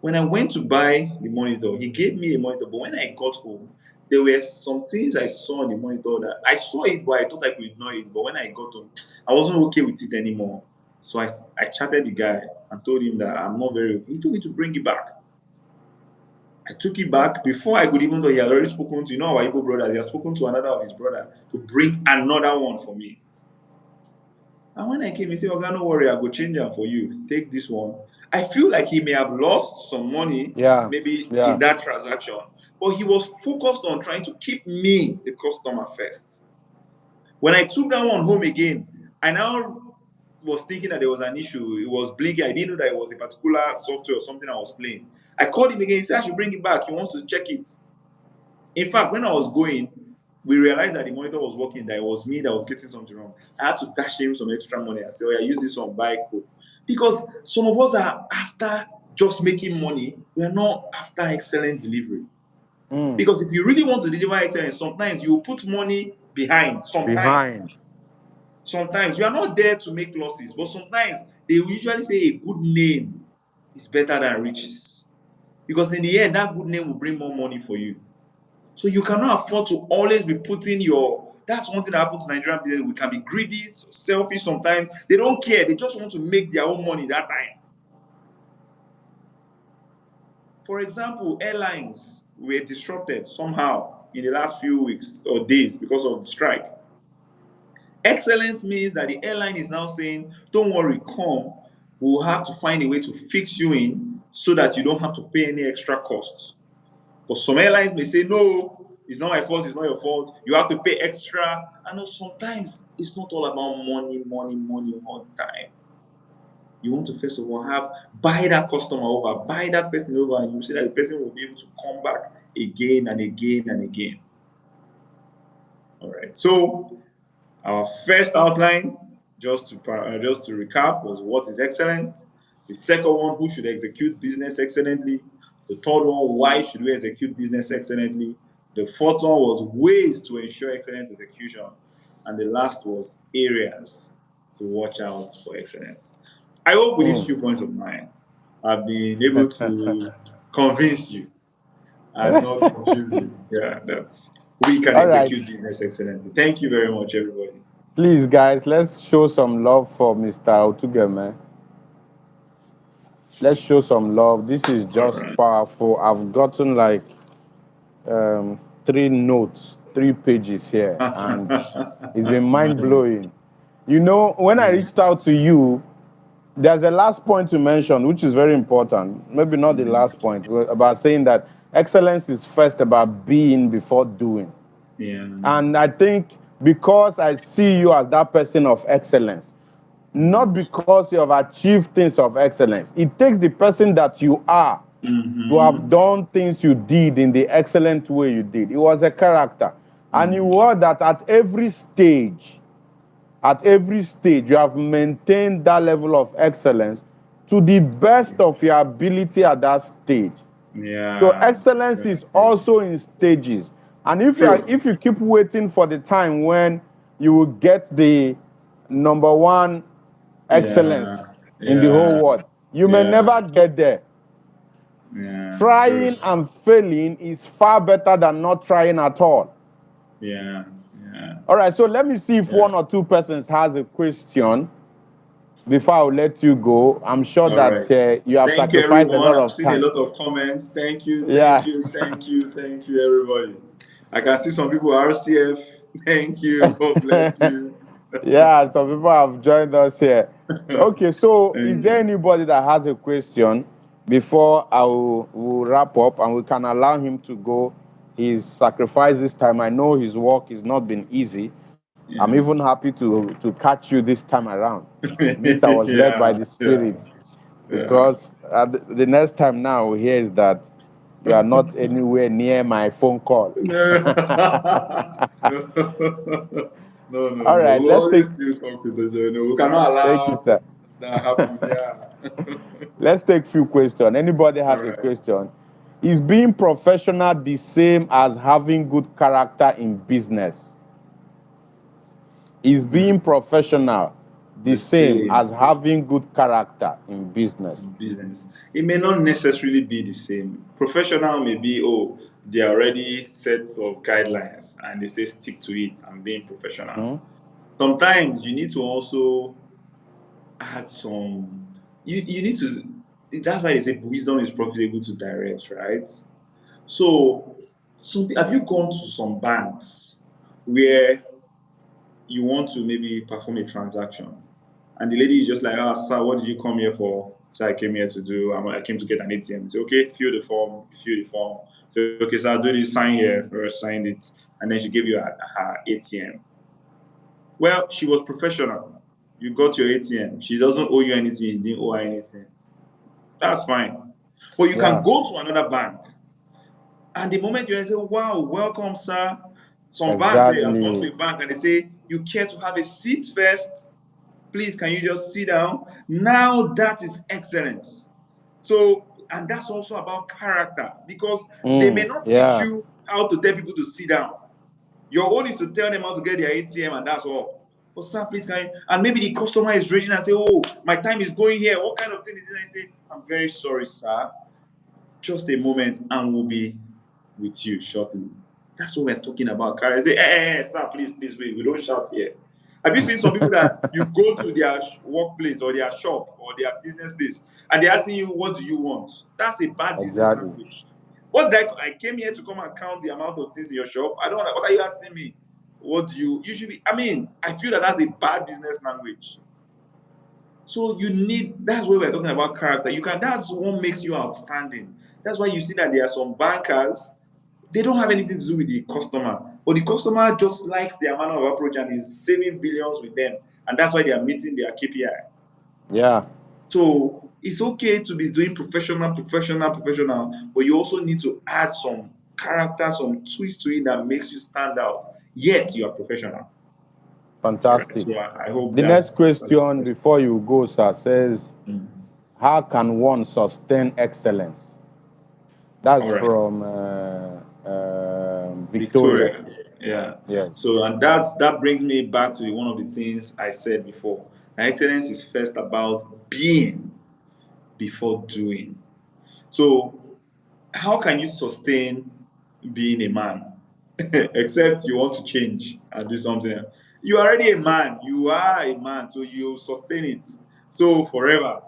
When I went to buy the monitor, he gave me a monitor, but when I got home, there were some things I saw on the monitor that I saw it, but I thought I could ignore it. But when I got home, I wasn't okay with it anymore. So I chatted the guy and told him that I'm not very okay. He told me to bring it back. I took it back before I could even know he had already spoken to, our Igbo brother. He had spoken to another of his brother to bring another one for me. And when I came, he said, "Okay, no worry, I'll go change them for you. Take this one." I feel like he may have lost some money, Yeah. maybe Yeah. in that transaction, but he was focused on trying to keep me, the customer, first. When I took that one home again, I now was thinking that there was an issue. It was blinking. I didn't know that it was a particular software or something I was playing. I called him again. He said I should bring it back. He wants to check it. In fact, when I was going, we realized that the monitor was working, that it was me that was getting something wrong. I had to dash him some extra money and say, "Oh, yeah, use this one, buy code." Because some of us are after just making money. We are not after excellent delivery. Because if you really want to deliver excellence, sometimes you will put money behind. Sometimes you are not there to make losses, but sometimes they will usually say a good name is better than riches. Because in the end, that good name will bring more money for you. So you cannot afford to always be putting your. That's one thing that happens to Nigerian business. We can be greedy, selfish sometimes. They don't care. They just want to make their own money that time. For example, airlines were disrupted somehow in the last few weeks or days because of the strike. Excellence means that the airline is now saying, "Don't worry, come. We'll have to find a way to fix you in so that you don't have to pay any extra costs." But some airlines may say, "No, it's not my fault, it's not your fault. You have to pay extra." And sometimes it's not all about money all the time. You want to first of all buy that customer over, buy that person over, and you see that the person will be able to come back again and again and again. All right. So our first outline, just to recap, was what is excellence. The second one, who should execute business excellently. The third one, why should we execute business excellently. The fourth one was ways to ensure excellent execution. And the last was areas to watch out for excellence. I hope with these few points of mine, I've been able to convince you and not confuse you. Yeah, that's we can All right. execute business excellently. Thank you very much, everybody. Please, guys, let's show some love for Mr. Otuge, man. Let's show some love. This is All just right. powerful. I've gotten like 3 notes, 3 pages here, and it's been mind blowing. You know, when I Mm. reached out to you, there's a last point to mention, which is very important. Maybe not the last point, but about saying that excellence is first about being before doing. Yeah. And I think because I see you as that person of excellence, not because you have achieved things of excellence. It takes the person that you are to have Mm-hmm. done things you did in the excellent way you did. It was a character. And you Mm. were that at every stage, you have maintained that level of excellence to the best of your ability at that stage. So Yeah. excellence Very is true. also in stages. And if you are, True. if you keep waiting for the time when you will get the number one excellence Yeah. in the whole Yeah. world, you may never Yeah. get there. Yeah. True. Trying and failing is far better than not trying at all. Yeah. Yeah. All right, so let me see if Yeah. one or two persons has a question before I let you go. I'm sure All that right. you have Thank you, sacrificed a everyone. lot I've of seen a time. lot of comments. Thank you. Thank Yeah. you. Thank you. Thank you, everybody. I can see some people RCF. Thank you. God bless you. Yeah, some people have joined us here. Okay, so is Thank there you. anybody that has a question before will wrap up and we can allow him to go? He's sacrificed this time. I know his work has not been easy. I'm Yeah. even happy to catch you this time around. It means I was led by Yeah. the Yeah. Spirit Yeah. because the next time now we hear is that you are not anywhere near my phone call. No. No, no, All no. right, We'll let's take. always still talk to the journey. We cannot Thank you, allow sir. that happen. Yeah. Let's take few questions. Anybody All has a right. question? Is being professional the same as having good character in business? Is being Hmm. professional the The same same as having good character in business? in business. It may not necessarily be the same. Professional may be, oh, they are already set of guidelines and they say stick to it and being professional. Mhm. Sometimes you need to also add some, you need to, that's why they say wisdom is profitable to direct, right? So, have you gone to some banks where you want to maybe perform a transaction, and the lady is just like, "Ah, sir, what did you come here for?" So I came here to do. I came to get an ATM. Say, okay, fill the form. Fill the form. So okay, sir, I'll do this. Sign here. Or signed it, and then she gave you her ATM. Well, she was professional. You got your ATM. She doesn't owe you anything. You didn't owe her anything. That's fine. But you can Yeah, go to another bank. And the moment you say, wow, welcome, sir. Some banks say, I've gone to exactly. a bank and they say, you care to have a seat first? Please, can you just sit down? Now that is excellence. So, and that's also about character because they may not teach Yeah, you how to tell people to sit down. Your own is to tell them how to get their ATM and that's all. But sir, please can you? And maybe the customer is raging and say, oh, my time is going here. What kind of thing is this? And I say, I'm very sorry, sir. Just a moment and we'll be with you shortly. That's what we're talking about. Karen, say, hey, sir, please, please wait. We don't shout here. Have you seen some people that you go to their workplace or their shop or their business place and they're asking you, what do you want? That's a bad business exactly. language. What like I came here to come and count the amount of things in your shop. I don't know. What are you asking me? What do you usually? I mean, I feel that that's a bad business language. So you need that's where we're talking about character. You can that's what makes you outstanding. That's why you see that there are some bankers, they don't have anything to do with the customer, but the customer just likes their manner of approach and is saving billions with them. And that's why they are meeting their KPI. Yeah, So it's okay to be doing professional, but you also need to add some character, some twist to it that makes you stand out. Yet you are professional. All right. fantastic. So I hope The that next answers the question question. before you go, sir, says, Mm. how can one sustain excellence? That's All right. from Victoria. Victoria. Yeah. Yes. So and that brings me back to one of the things I said before. Excellence is first about being before doing. So how can you sustain being a man? Except you want to change and do something. You're already a man. You are a man. So you sustain it. So forever.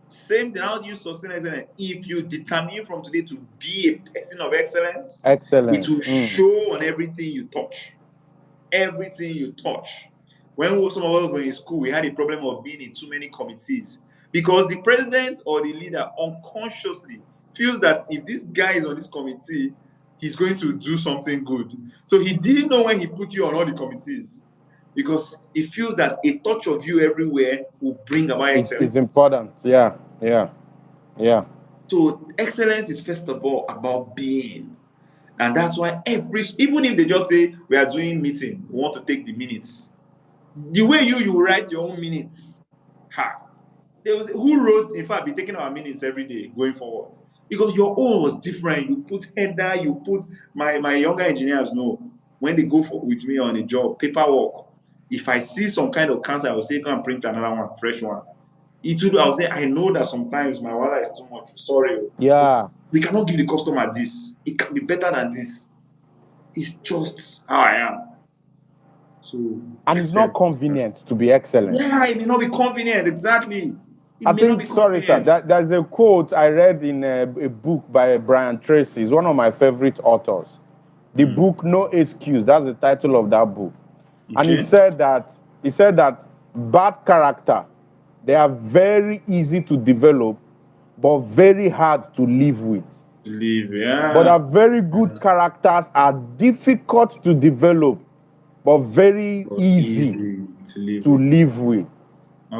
Same thing. How do you sustain excellence? If you determine from today to be a person of excellence, it Excellence. will show on everything you touch. Everything you touch. When some of us were in school, we had a problem of being in too many committees because the president or the leader unconsciously feels that if this guy is on this committee, he's going to do something good. So he didn't know when he put you on all the committees because he feels that a touch of you everywhere will bring about It's excellence. important. Yeah, yeah, yeah. So excellence is first of all about being. And that's why even if they just say we are doing meeting, we want to take the minutes. The way you write your own minutes, ha, who wrote, in fact, be taking our minutes every day going forward. Because your own was different. You put header, you put my younger engineers know when they go with me on a job, paperwork. If I see some kind of cancer, I will say, go and print another one, fresh one. I'll say, I know that sometimes my wallet is too much. Sorry, but Yeah. we cannot give the customer this. It can be better than this. It's just how I am. So And it's not excellence. convenient to be excellent. Yeah, it may not be convenient. Exactly. It I may not be think, sorry, sir, convenient. there's a quote I read in a book by Brian Tracy. He's one of my favorite authors. The book No Excuse, that's the title of that book. And Okay. he said that bad character, they are very easy to develop, but very hard to live with. Live, But yeah. our very good characters are difficult to develop, but very But easy easy to live to with. live with.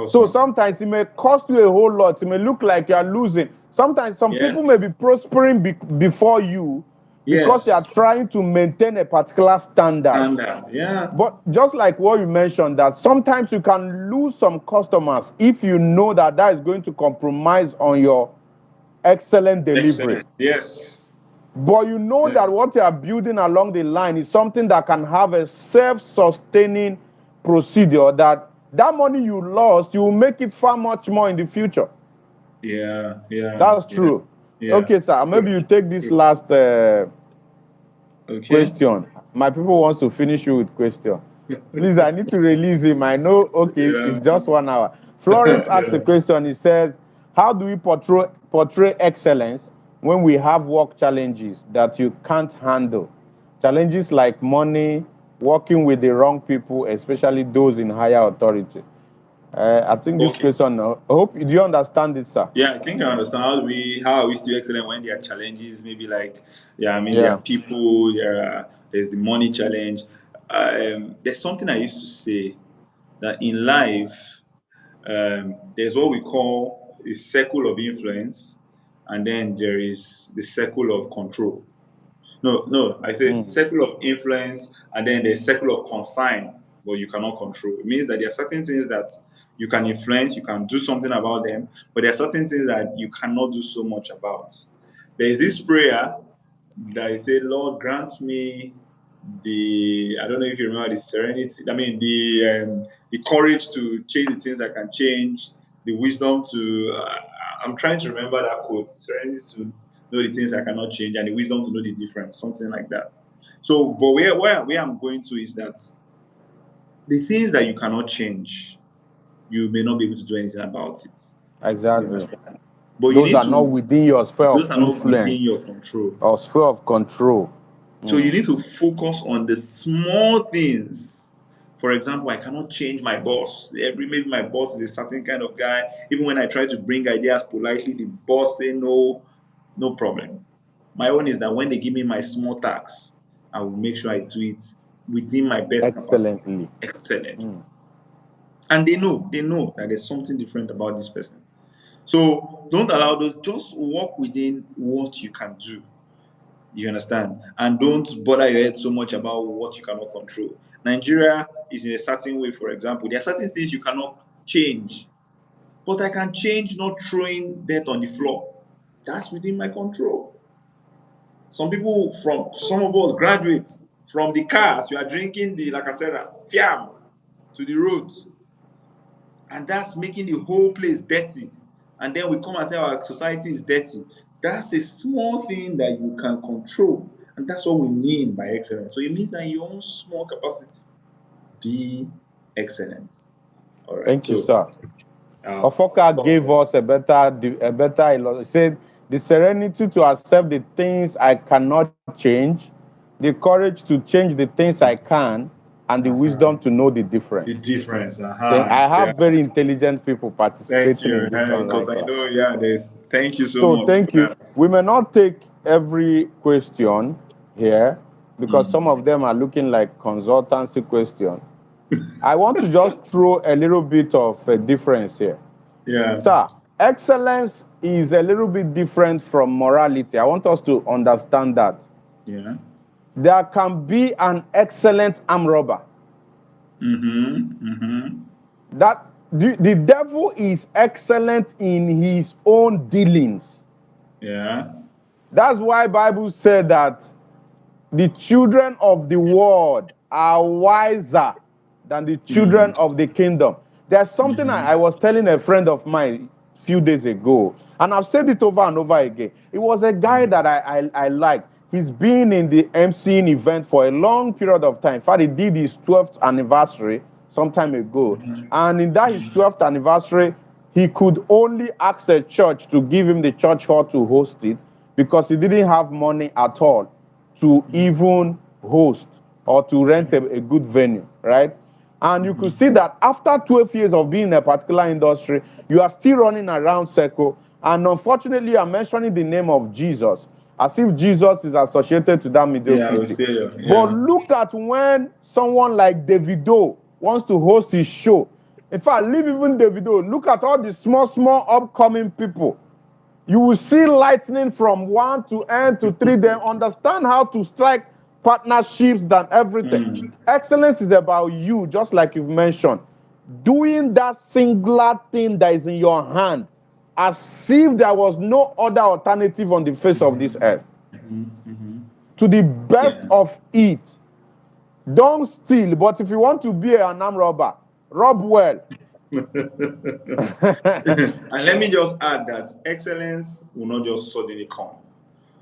So Awesome. sometimes it may cost you a whole lot. It may look like you are losing. Sometimes some people may Yes. be prospering before you because they are Yes. trying to maintain a particular standard. Standard. Yeah. But just like what you mentioned, that sometimes you can lose some customers if you know that that is going to compromise on your excellent delivery. Excellent. Yes. But you know that Yes. what you are building along the line is something that can have a self-sustaining procedure, that money you lost, you will make it far much more in the future. Yeah. Yeah. That's Yeah. true. Yeah. Okay, sir. Maybe you take this True. last Okay. question. My people wants to finish you with question. Please, I need to release him. I know. Okay, it's Yeah. just 1 hour. Florence asks a Yeah. question. He says, "How do we portray excellence when we have work challenges that you can't handle? Challenges like money, working with the wrong people, especially those in higher authority." I think this Okay. question. I hope, do you understand it, sir? Yeah, I think I understand how are we still excellent when there are challenges, maybe like yeah, I mean there are Yeah. people, there's the money challenge. There's something I used to say that in life, there's what we call a circle of influence, and then there is the circle of control. No, I said Mm. circle of influence, and then there's circle of consign, but you cannot control. It means that there are certain things that you can influence, you can do something about them, but there are certain things that you cannot do so much about. There is this prayer that I say, Lord, grant me I don't know if you remember the serenity, I mean the courage to change the things I can change, the wisdom to I'm trying to remember that quote, serenity to know the things I cannot change and the wisdom to know the difference, something like that. So, but where I'm going to is that the things that you cannot change, you may not be able to do anything about it. You Exactly. understand? But you Those need are not to, within your sphere of those are not influence within your control. or sphere of control. So you Mm. need to focus on the small things. For example, I cannot change my boss. Maybe my boss is a certain kind of guy. Even when I try to bring ideas politely, the boss say no, no problem. My own is that when they give me my small tasks, I will make sure I do it within my best capacity. Excellently. Excellent. Mm. And they know that there's something different about this person. So don't allow those, just work within what you can do. You understand? And don't bother your head so much about what you cannot control. Nigeria is in a certain way, for example. There are certain things you cannot change, but I can change not throwing dirt on the floor. That's within my control. Some of us graduates from the cars, you are drinking the, like I said, fiam to the roads, and that's making the whole place dirty. And then we come and say our society is dirty. That's a small thing that you can control, and that's what we mean by excellence. So it means that in your own small capacity, be excellent. All right. Thank you, So sir. Ofoka gave us he said, the serenity to accept the things I cannot change, the courage to change the things I can, and the wisdom to know the difference. The difference. I Yeah. have very intelligent people Thank participating you. in this online Because I class. know, yeah, there's thank you so So much for thank you. that. We may not take every question here because some of them are looking like consultancy questions. I want to just throw a little bit of a difference here. Yeah. Sir, excellence is a little bit different from morality. I want us to understand that. Yeah. There can be an excellent arm robber. That the devil is excellent in his own dealings. Yeah. That's why Bible said that the children of the world are wiser than the children of the kingdom. There's something I was telling a friend of mine a few days ago, and I've said it over and over again. It was a guy that I liked. He's been in the MCing event for a long period of time. In fact, he did his 12th anniversary some time ago. And in that his 12th anniversary, he could only ask a church to give him the church hall to host it because he didn't have money at all to even host or to rent a good venue, right? And you could see that after 12 years of being in a particular industry, you are still running around circle. And unfortunately, I'm mentioning the name of Jesus as if Jesus is associated to that Yeah, with mediocrity. failure. But Yeah. look at when someone like Davido wants to host his show. In fact, leave even Davido. Look at all the small upcoming people. You will see lightning from 1 to N to 3. They understand how to strike partnerships than everything. Excellence is about you, just like you've mentioned, doing that singular thing that is in your hand as if there was no other alternative on the face of this earth. To the best Yeah. of it. Don't steal, but if you want to be an arm robber, rob well. And let me just add that excellence will not just suddenly come.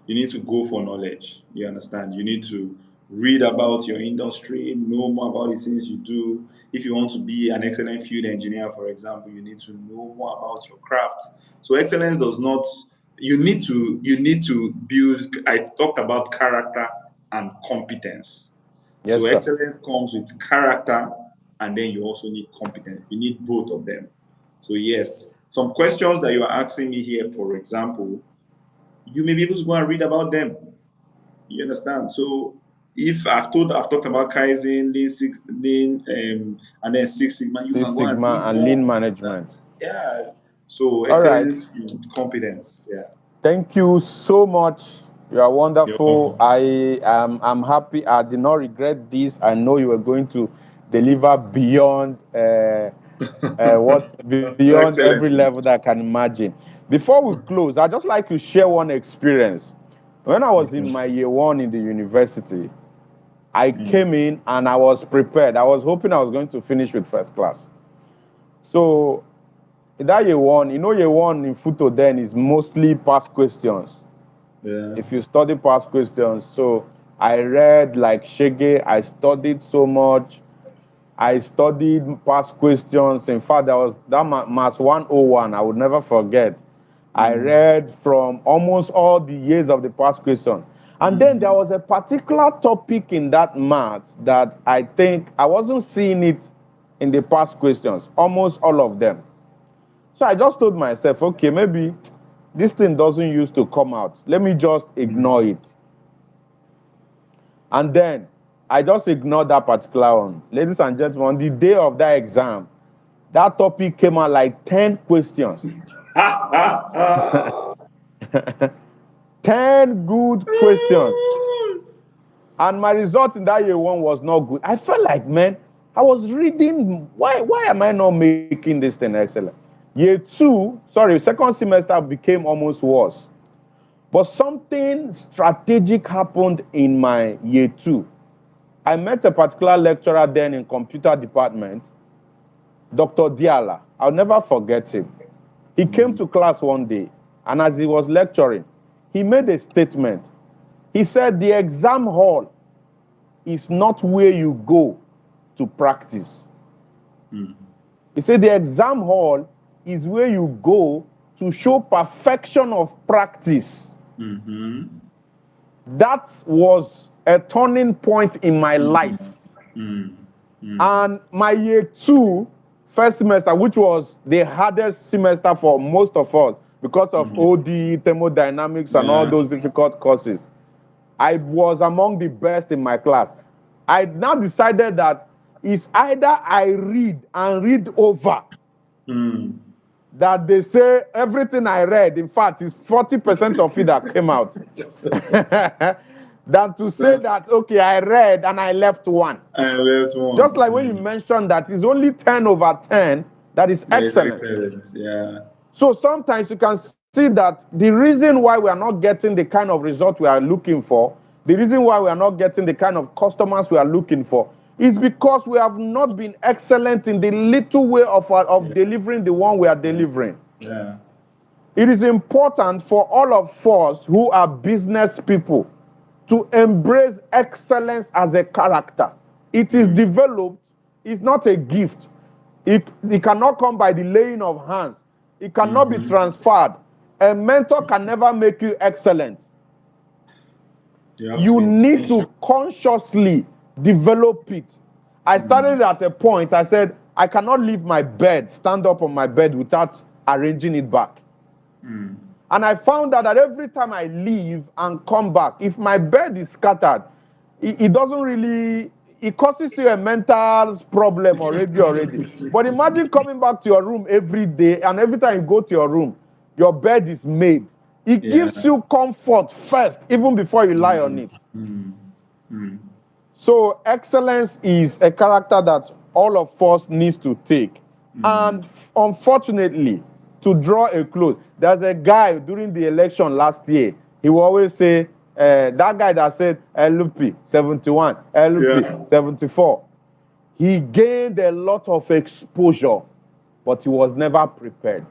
You need to go for knowledge. You understand? You need to read about your industry, know more about the things you do. If you want to be an excellent field engineer, for example, you need to know more about your craft. So excellence does not you need to build. I talked about character and competence. Yes, So sir. excellence comes with character, and then you also need competence. You need both of them. So yes, some questions that you are asking me here, for example, you may be able to go and read about them. You understand? So if I've talked about Kaizen, and then Six Sigma, you Six can go and Sigma read and lean more about that. management. Yeah. So All right. excellence in competence. Yeah. Thank you so much. You are You're wonderful. welcome. I'm happy. I did not regret this. I know you were going to deliver beyond beyond every level Excellently. that I can imagine. Before we close, I'd just like to share one experience. When I was in my year one in the university, I came in and I was prepared. I was hoping I was going to finish with first class. So in that year one, year one in Futo then is mostly past questions. Yeah. If you study past questions, so I read like Shege, I studied so much. I studied past questions. In fact, there was that Mass 101, I would never forget. I read from almost all the years of the past question. And then there was a particular topic in that math that I think I wasn't seeing it in the past questions, almost all of them. So I just told myself, okay, maybe this thing doesn't used to come out. Let me just ignore it. And then I just ignored that particular one. Ladies and gentlemen, on the day of that exam, that topic came out like 10 questions. 10 good questions. And my result in that year one was not good. I felt like, man, I was reading, why am I not making this thing excellent? Second semester became almost worse. But something strategic happened in my year two. I met a particular lecturer then in computer department, Dr. Diala. I'll never forget him. He came to class one day, and as he was lecturing, he made a statement. He said, the exam hall is not where you go to practice. He said, the exam hall is where you go to show perfection of practice. That was a turning point in my life. And my year 2, first semester, which was the hardest semester for most of us because of OD, thermodynamics, and all those difficult courses, I was among the best in my class. I now decided that it's either I read and read over, that they say everything I read, in fact, is 40% of it that came out, than to say that, okay, I read and I left one. I left one. Just like when you mentioned that it's only 10 over 10 that is excellent. Yeah. So sometimes you can see that the reason why we are not getting the kind of result we are looking for, the reason why we are not getting the kind of customers we are looking for, is because we have not been excellent in the little way of delivering the one we are delivering. Yeah. It is important for all of us who are business people to embrace excellence as a character. It is developed, it's not a gift. It cannot come by the laying of hands. It cannot be transferred. A mentor can never make you excellent. You need to consciously develop it. I started at a point, I said, I cannot leave my bed, stand up on my bed without arranging it back. And I found out that every time I leave and come back, if my bed is scattered, it doesn't really, it causes you a mental problem already. But imagine coming back to your room every day, and every time you go to your room, your bed is made. It gives you comfort first, even before you lie on it. So excellence is a character that all of us needs to take. And unfortunately, to draw a close, there's a guy during the election last year, he will always say, that guy that said LP 71, LP 74, he gained a lot of exposure, but he was never prepared.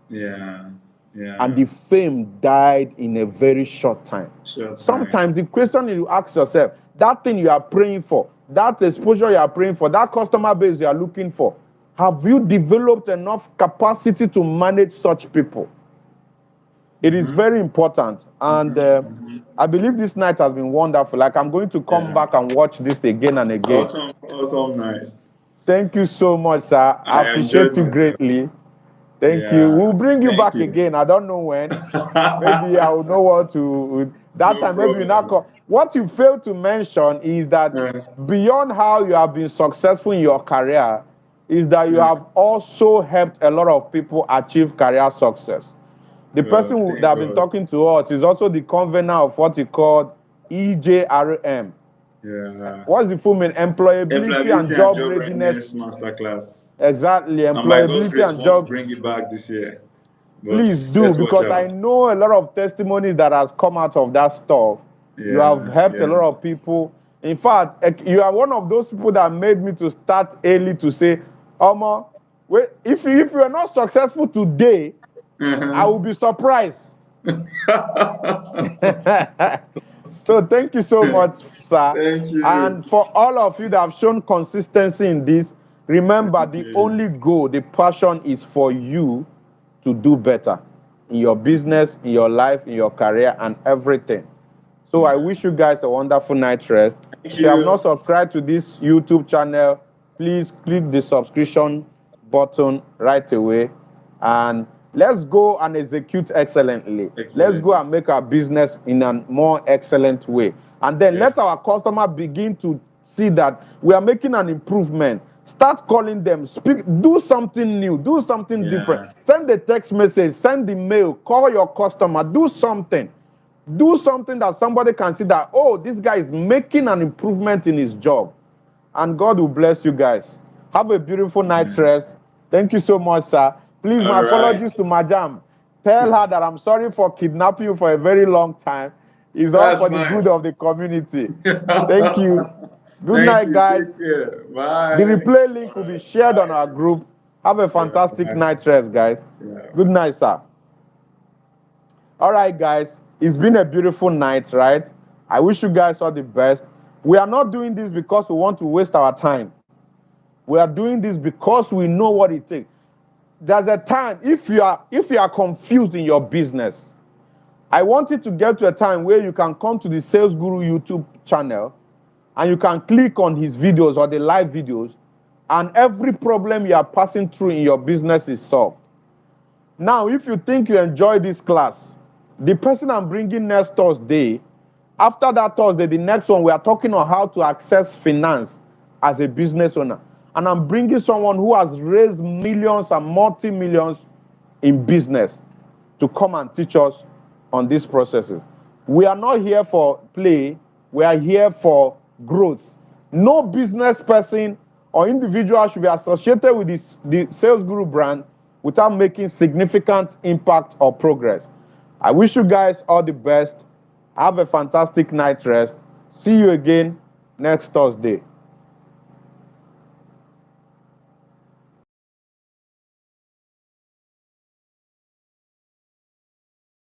And the fame died in a very short time. Sometimes the question you ask yourself, that thing you are praying for, that exposure you are praying for, that customer base you are looking for, have you developed enough capacity to manage such people? It is very important. And I believe this night has been wonderful. Like, I'm going to come back and watch this again and again. Awesome night. Thank you so much, sir. I appreciate you greatly. Thank you. We'll bring you back again. I don't know when. Maybe I will know what to. That time, maybe you now call. What you failed to mention is that beyond how you have been successful in your career, is that you have also helped a lot of people achieve career success. The person that has been talking to us is also the convener of what he called EJRM. What's the full name? Employability and Job Readiness Masterclass. Exactly, employability and job. Bring it back this year. Please do, because I know a lot of testimonies that has come out of that stuff. You have helped a lot of people. In fact, you are one of those people that made me to start early to say, Omo, if you are not successful today, I will be surprised. So thank you so much, sir. Thank you. And for all of you that have shown consistency in this, remember the only goal, the passion is for you to do better in your business, in your life, in your career, and everything. So I wish you guys a wonderful night rest. If you have not subscribed to this YouTube channel, please click the subscription button right away. And let's go and execute excellently. Let's go and make our business in a more excellent way. And then let our customer begin to see that we are making an improvement. Start calling them, speak, do something new, do something different. Send a text message, send the mail, call your customer, do something. Do something that somebody can see that, oh, this guy is making an improvement in his job. And God will bless you guys. Have a beautiful night rest. Thank you so much, sir. Please, my apologies to Madam. Tell her that I'm sorry for kidnapping you for a very long time. It's all for the good of the community. Thank you. Good night, guys. Bye. The replay link will be shared on our group. Have a fantastic night rest, guys. Good night, sir. All right, guys. It's been a beautiful night, right? I wish you guys all the best. We are not doing this because we want to waste our time. We are doing this because we know what it takes. There's a time, if you are confused in your business, I want it to get to a time where you can come to the Sales Guru YouTube channel and you can click on his videos or the live videos, and every problem you are passing through in your business is solved. Now, if you think you enjoy this class, the person I'm bringing next Thursday, after that Thursday, the next one, we are talking on how to access finance as a business owner. And I'm bringing someone who has raised millions and multi-millions in business to come and teach us on these processes. We are not here for play, we are here for growth. No business person or individual should be associated with the Sales Guru brand without making significant impact or progress. I wish you guys all the best. Have a fantastic night rest. See you again next Thursday.